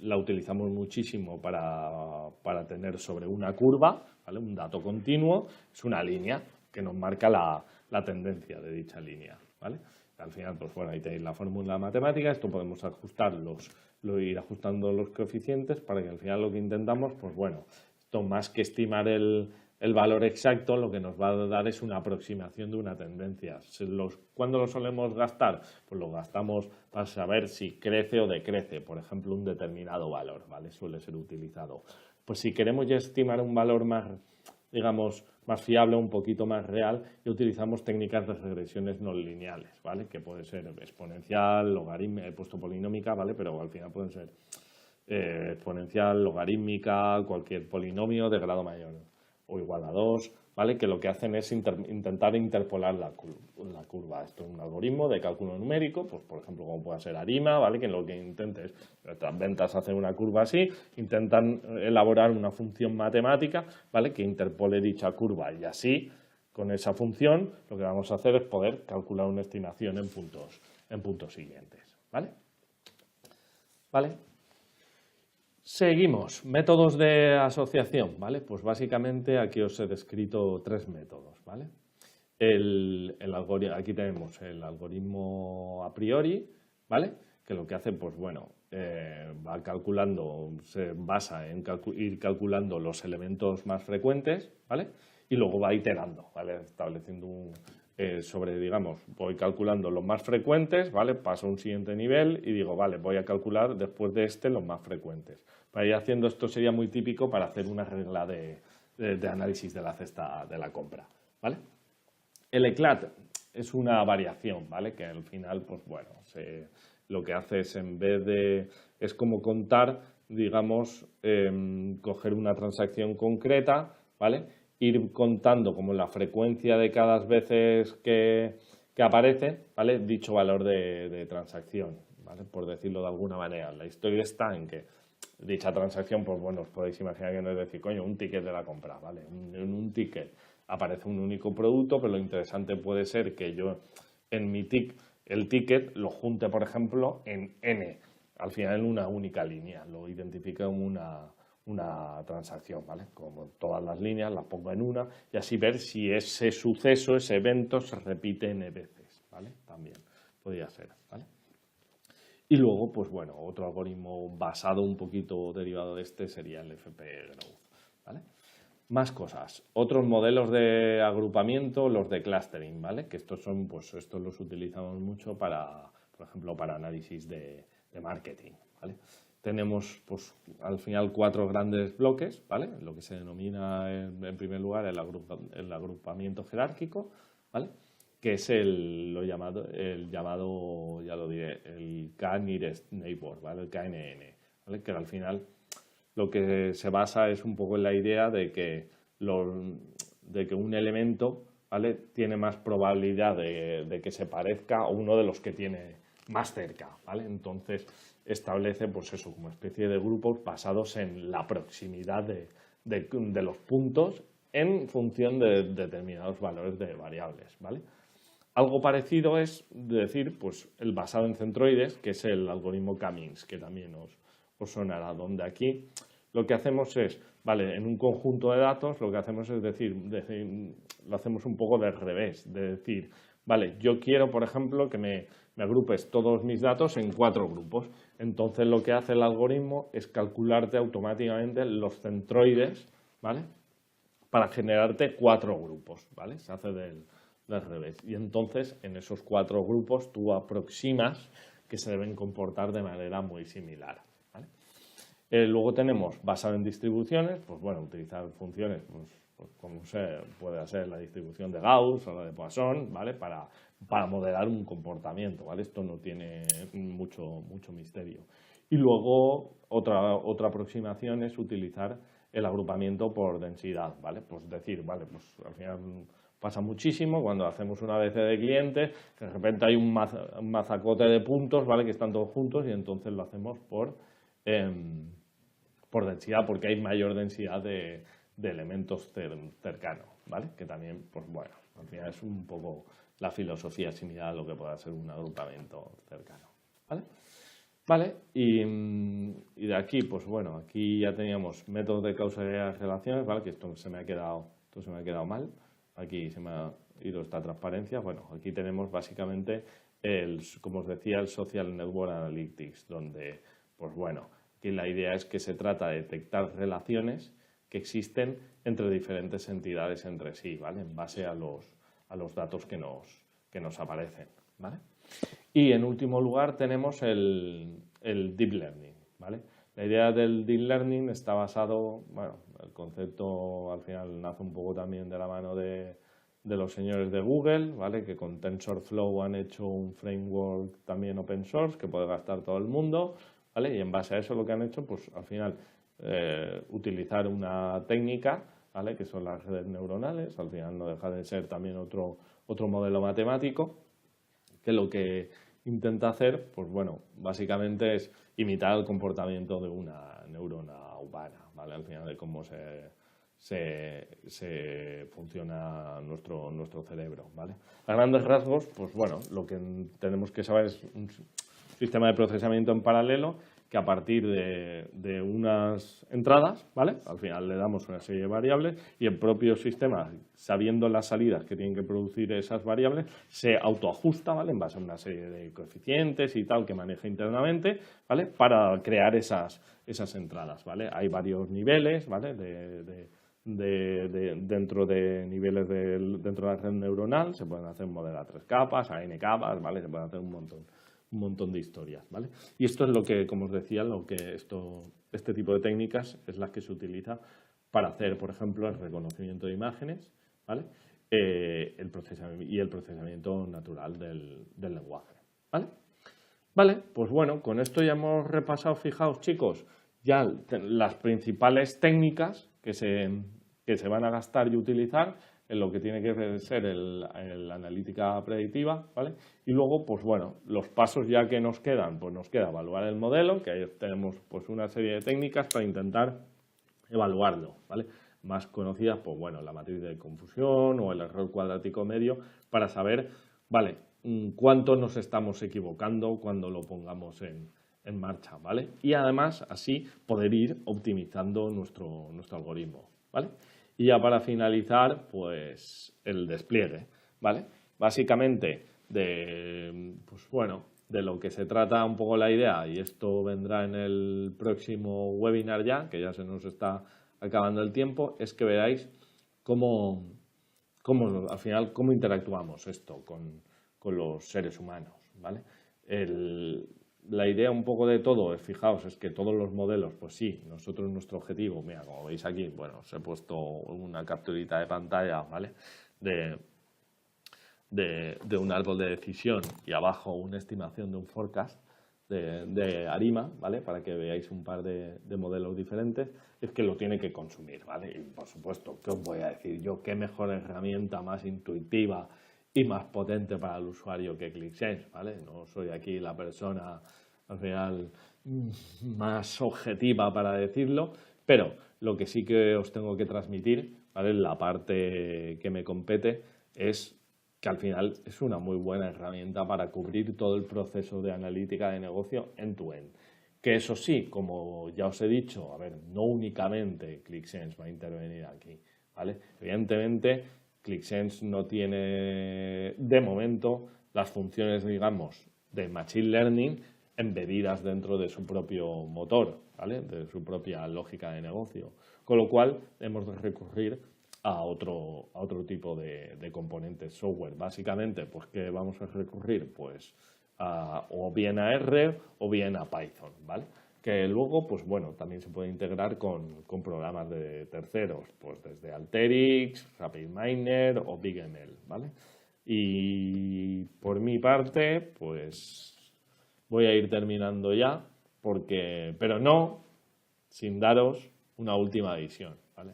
la utilizamos muchísimo para tener sobre una curva, ¿vale? Un dato continuo, es una línea que nos marca la tendencia de dicha línea, ¿vale? Al final, pues bueno, ahí tenéis la fórmula matemática, esto podemos ir ajustando los coeficientes para que al final lo que intentamos, pues bueno, esto más que estimar el valor exacto, lo que nos va a dar es una aproximación de una tendencia. ¿Cuándo lo solemos gastar? Pues lo gastamos para saber si crece o decrece, por ejemplo, un determinado valor, ¿vale? Suele ser utilizado. Pues si queremos ya estimar un valor más, digamos, más fiable, un poquito más real, y utilizamos técnicas de regresiones no lineales, ¿vale? Que puede ser exponencial, logarítmica, he puesto polinómica, ¿vale? Pero al final pueden ser exponencial, logarítmica, cualquier polinomio de grado mayor o igual a 2, ¿vale? Que lo que hacen es intentar interpolar la curva. Esto es un algoritmo de cálculo numérico, pues por ejemplo como pueda ser ARIMA, ¿vale? Que lo que intenta es, nuestras ventas hacen una curva así, intentan elaborar una función matemática, ¿vale? Que interpole dicha curva y así, con esa función, lo que vamos a hacer es poder calcular una estimación en puntos siguientes, ¿vale? ¿Vale? Seguimos, métodos de asociación, ¿vale? Pues básicamente aquí os he descrito tres métodos, ¿vale? Aquí tenemos el algoritmo a priori, ¿vale? Que lo que hace, pues bueno, va calculando, se basa en ir calculando los elementos más frecuentes, ¿vale? Y luego va iterando, ¿vale? Estableciendo digamos, voy calculando los más frecuentes, ¿vale? Paso a un siguiente nivel y digo, vale, voy a calcular después de los más frecuentes. Para ir haciendo esto sería muy típico para hacer una regla de de análisis de la cesta de la compra, ¿vale? El ECLAT es una variación, ¿vale? Que al final, pues bueno, lo que hace es es como contar, digamos, coger una transacción concreta, ¿vale? Ir contando como la frecuencia de cada veces que aparece, ¿vale? Dicho valor de transacción, ¿vale? Por decirlo de alguna manera. La historia está en que dicha transacción, pues bueno, os podéis imaginar que no es decir, coño, un ticket de la compra, ¿vale? En un ticket aparece un único producto, pero lo interesante puede ser que yo en mi el ticket lo junte, por ejemplo, en N, al final en una única línea, lo identifique como una transacción, ¿vale? Como todas las líneas las pongo en una y así ver si ese suceso, ese evento se repite N veces, ¿vale? También podría ser, ¿vale? Y luego, pues bueno, otro algoritmo basado un poquito derivado de este sería el FP Growth, ¿vale? Más cosas. Otros modelos de agrupamiento, los de clustering, ¿vale? Que estos son, pues estos los utilizamos mucho para, por ejemplo, para análisis de marketing, ¿vale? Tenemos, pues, al final 4 grandes bloques, ¿vale? Lo que se denomina, en primer lugar, el agrupamiento jerárquico, ¿vale? Que es el llamado, ya lo diré, el K-Nearest Neighbor, ¿vale? El KNN, ¿vale? Que al final lo que se basa es un poco en la idea de que un elemento, ¿vale? Tiene más probabilidad de que se parezca a uno de los que tiene más cerca, ¿vale? Entonces establece, pues eso, como especie de grupos basados en la proximidad de los puntos en función de determinados valores de variables, ¿vale? Algo parecido es decir, pues el basado en centroides, que es el algoritmo K-means, que también os sonará, donde aquí lo que hacemos es, vale, en un conjunto de datos lo que hacemos es decir, lo hacemos un poco del revés, de decir, vale, yo quiero, por ejemplo, que me agrupes todos mis datos en 4 grupos. Entonces lo que hace el algoritmo es calcularte automáticamente los centroides, ¿vale? Para generarte 4 grupos, ¿vale? Se hace del revés. Y entonces en esos 4 grupos tú aproximas que se deben comportar de manera muy similar, ¿vale? Luego tenemos, basado en distribuciones, pues bueno, utilizar funciones, pues como puede ser la distribución de Gauss o la de Poisson, ¿vale? Para modelar un comportamiento, ¿vale? Esto no tiene mucho misterio. Y luego otra aproximación es utilizar el agrupamiento por densidad, ¿vale? Pues decir, vale, pues al final pasa muchísimo cuando hacemos una ABC de clientes, que de repente hay un mazacote de puntos, ¿vale? Que están todos juntos y entonces lo hacemos por densidad, porque hay mayor densidad de elementos cercanos, ¿vale? Que también, pues bueno, al final es un poco la filosofía similar a lo que pueda ser un agrupamiento cercano, ¿vale? Vale, y de aquí, pues bueno, aquí ya teníamos métodos de causalidad de relaciones, ¿vale? Que esto se me ha quedado mal. Aquí se me ha ido esta transparencia. Bueno, aquí tenemos básicamente como os decía, el Social Network Analytics, donde, pues bueno, aquí la idea es que se trata de detectar relaciones que existen entre diferentes entidades entre sí, ¿vale? En base a los datos que nos aparecen, ¿vale? Y en último lugar tenemos el Deep Learning, ¿vale? La idea del Deep Learning está basado, bueno, el concepto al final nace un poco también de la mano de los señores de Google, ¿vale? Que con TensorFlow han hecho un framework también open source que puede gastar todo el mundo, ¿vale? Y en base a eso lo que han hecho, pues al final utilizar una técnica, ¿vale? Que son las redes neuronales, al final no deja de ser también otro modelo matemático, que lo que intenta hacer, pues bueno, básicamente es imitar el comportamiento de una neurona humana, ¿vale? Al final de cómo se funciona nuestro cerebro, ¿vale? A grandes rasgos, pues bueno, lo que tenemos que saber es un sistema de procesamiento en paralelo que a partir de unas entradas, ¿vale? Al final le damos una serie de variables y el propio sistema, sabiendo las salidas que tienen que producir esas variables, se autoajusta, ¿vale? En base a una serie de coeficientes y tal que maneja internamente, ¿vale? Para crear esas entradas, ¿vale? Hay varios niveles, ¿vale? Dentro de niveles dentro de la red neuronal, se pueden hacer un modelo a 3 capas, a n capas, ¿vale? Se pueden hacer un montón de historias, ¿vale? Y esto es lo que, como os decía, este tipo de técnicas es las que se utiliza para hacer, por ejemplo, el reconocimiento de imágenes, ¿vale? El procesamiento natural del lenguaje, ¿vale? Vale, pues bueno, con esto ya hemos repasado, fijaos chicos, ya las principales técnicas que se van a gastar y utilizar en lo que tiene que ser la analítica predictiva, ¿vale? Y luego, pues bueno, los pasos ya que nos quedan, pues nos queda evaluar el modelo, que ahí tenemos pues una serie de técnicas para intentar evaluarlo, ¿vale? Más conocidas, pues bueno, la matriz de confusión o el error cuadrático medio, para saber, vale, cuánto nos estamos equivocando cuando lo pongamos en marcha, ¿vale? Y además, así, poder ir optimizando nuestro algoritmo, ¿vale? Y ya para finalizar, pues el despliegue, ¿vale? Básicamente, pues bueno, de lo que se trata un poco la idea, y esto vendrá en el próximo webinar ya, que ya se nos está acabando el tiempo, es que veáis cómo al final, cómo interactuamos esto con los seres humanos, ¿vale? La idea un poco de todo, fijaos, es que todos los modelos, pues sí, nuestro objetivo, mira, como veis aquí, bueno, os he puesto una capturita de pantalla, ¿vale? De un árbol de decisión y abajo una estimación de un forecast de Arima, ¿vale? Para que veáis un par de modelos diferentes, es que lo tiene que consumir, ¿vale? Y por supuesto, ¿qué os voy a decir yo? ¿Qué mejor herramienta más intuitiva y más potente para el usuario que ClickSense, ¿vale? No soy aquí la persona al final más objetiva para decirlo, pero lo que sí que os tengo que transmitir, ¿vale? La parte que me compete es que al final es una muy buena herramienta para cubrir todo el proceso de analítica de negocio end-to-end. Que eso sí, como ya os he dicho, a ver, no únicamente ClickSense va a intervenir aquí, ¿vale? Evidentemente, ClickSense no tiene, de momento, las funciones, digamos, de Machine Learning embedidas dentro de su propio motor, ¿vale? De su propia lógica de negocio. Con lo cual, hemos de recurrir a otro tipo de componentes software. Básicamente, pues, ¿qué vamos a recurrir? Pues o bien a R o bien a Python, ¿vale? Que luego, pues bueno, también se puede integrar con programas de terceros, pues desde Alteryx, RapidMiner o BigML, ¿vale? Y por mi parte, pues voy a ir terminando ya, pero no sin daros una última visión, ¿vale?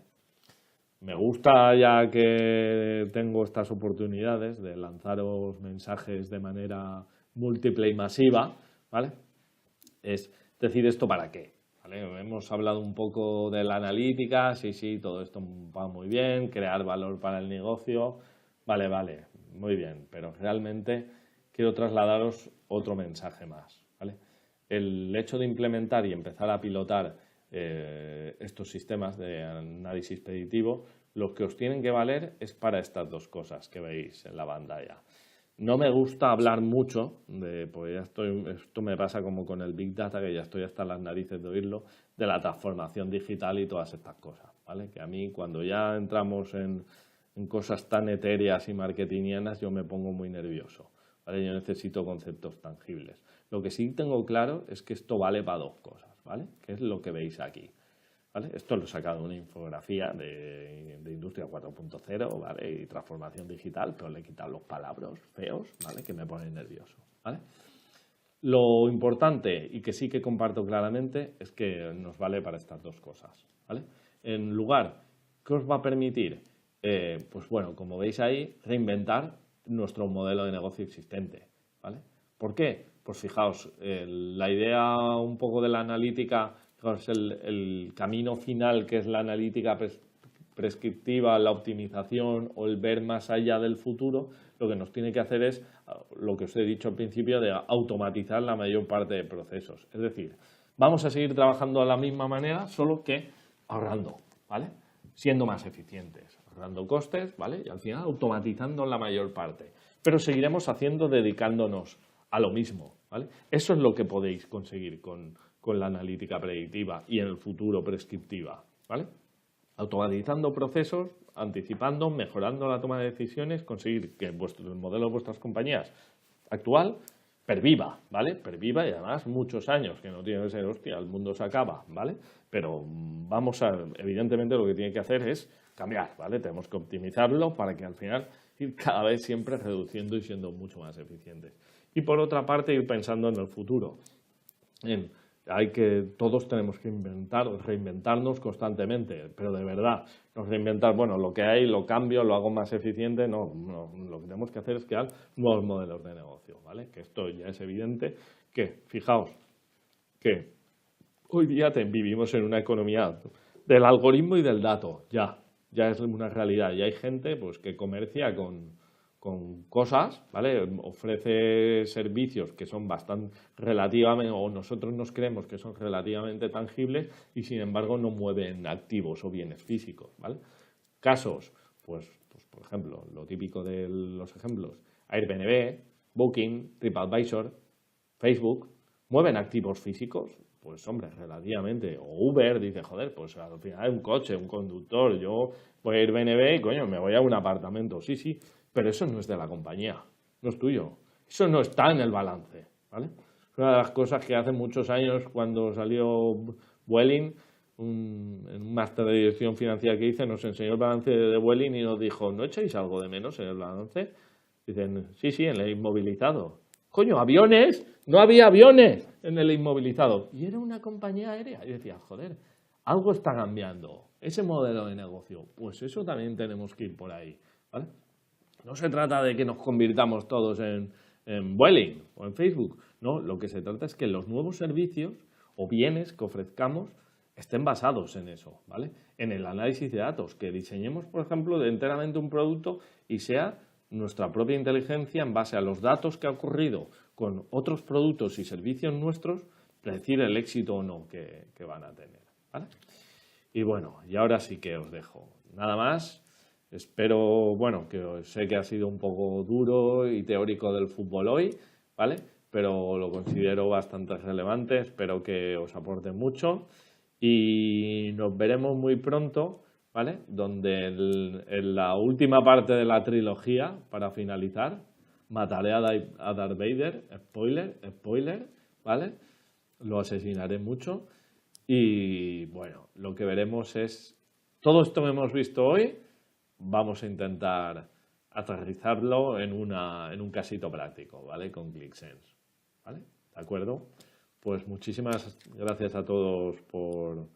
Me gusta, ya que tengo estas oportunidades de lanzaros mensajes de manera múltiple y masiva, ¿vale? Es decir, ¿esto para qué? ¿Vale? Hemos hablado un poco de la analítica, sí, todo esto va muy bien, crear valor para el negocio, vale, muy bien, pero realmente quiero trasladaros otro mensaje más, ¿vale? El hecho de implementar y empezar a pilotar estos sistemas de análisis predictivo, lo que os tienen que valer es para estas dos cosas que veis en la pantalla. No me gusta hablar mucho, pues esto me pasa como con el Big Data, que ya estoy hasta las narices de oírlo, de la transformación digital y todas estas cosas, ¿vale? Que a mí, cuando ya entramos en cosas tan etéreas y marketingianas, yo me pongo muy nervioso, ¿vale? Yo necesito conceptos tangibles. Lo que sí tengo claro es que esto vale para dos cosas, ¿vale? Que es lo que veis aquí, ¿vale? Esto lo he sacado de una infografía de Industria 4.0, ¿vale? Y transformación digital, pero le he quitado los palabras feos, ¿vale? Que me ponen nervioso, ¿vale? Lo importante, y que sí que comparto claramente, es que nos vale para estas dos cosas, ¿vale? En lugar, ¿qué os va a permitir? Pues bueno, como veis ahí, reinventar nuestro modelo de negocio existente, ¿vale? ¿Por qué? Pues fijaos, la idea un poco de la analítica, fijaos, el camino final, que es la analítica prescriptiva, la optimización o el ver más allá del futuro, lo que nos tiene que hacer es lo que os he dicho al principio, de automatizar la mayor parte de procesos. Es decir, vamos a seguir trabajando de la misma manera, solo que ahorrando, ¿vale? Siendo más eficientes, ahorrando costes, ¿vale? Y al final automatizando la mayor parte. Pero seguiremos dedicándonos a lo mismo, ¿vale? Eso es lo que podéis conseguir con la analítica predictiva y en el futuro prescriptiva, ¿vale? Automatizando procesos, anticipando, mejorando la toma de decisiones, conseguir que el modelo de vuestras compañías actual perviva, ¿vale? Perviva y además muchos años, que no tiene que ser, hostia, el mundo se acaba, ¿vale? Pero evidentemente lo que tiene que hacer es cambiar, ¿vale? Tenemos que optimizarlo para que al final ir cada vez siempre reduciendo y siendo mucho más eficientes. Y por otra parte, ir pensando en el futuro. Todos tenemos que reinventarnos constantemente, pero de verdad, no reinventar, bueno, lo que hay, lo cambio, lo hago más eficiente, no, lo que tenemos que hacer es crear nuevos modelos de negocio, ¿vale? Que esto ya es evidente que, fijaos, que hoy día vivimos en una economía del algoritmo y del dato, ya es una realidad, y hay gente pues, que comercia con cosas, ¿vale? Ofrece servicios que son bastante relativamente, o nosotros nos creemos que son relativamente tangibles y sin embargo no mueven activos o bienes físicos, ¿vale? Casos, pues por ejemplo, lo típico de los ejemplos, Airbnb, Booking, TripAdvisor, Facebook, ¿mueven activos físicos? Pues hombre, relativamente. O Uber dice, joder, pues al final un coche, un conductor, yo voy a Airbnb y coño, me voy a un apartamento, sí, pero eso no es de la compañía, no es tuyo. Eso no está en el balance, ¿vale? Una de las cosas que hace muchos años cuando salió Vueling, en un máster de dirección financiera que hice, nos enseñó el balance de Vueling y nos dijo, ¿no echáis algo de menos en el balance? Dicen, sí, en el inmovilizado. Coño, aviones, no había aviones en el inmovilizado. Y era una compañía aérea. Y decía, joder, algo está cambiando. Ese modelo de negocio, pues eso también tenemos que ir por ahí, ¿vale? No se trata de que nos convirtamos todos en Vueling o en Facebook. No, lo que se trata es que los nuevos servicios o bienes que ofrezcamos estén basados en eso, ¿vale? En el análisis de datos, que diseñemos, por ejemplo, enteramente un producto y sea nuestra propia inteligencia en base a los datos que ha ocurrido con otros productos y servicios nuestros, predecir el éxito o no que van a tener, ¿vale? Y bueno, y ahora sí que os dejo. Nada más. Espero, bueno, que sé que ha sido un poco duro y teórico del fútbol hoy, ¿vale? Pero lo considero bastante relevante, espero que os aporte mucho y nos veremos muy pronto, ¿vale? Donde en la última parte de la trilogía, para finalizar, mataré a Darth Vader, spoiler, ¿vale? Lo asesinaré mucho y, bueno, lo que veremos es todo esto que hemos visto hoy. Vamos a intentar aterrizarlo en un casito práctico, ¿vale? Con ClickSense, ¿vale? ¿De acuerdo? Pues muchísimas gracias a todos por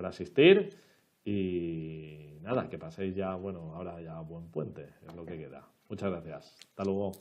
asistir y nada, que paséis ya, bueno, ahora ya buen puente, es lo que queda. Muchas gracias. Hasta luego.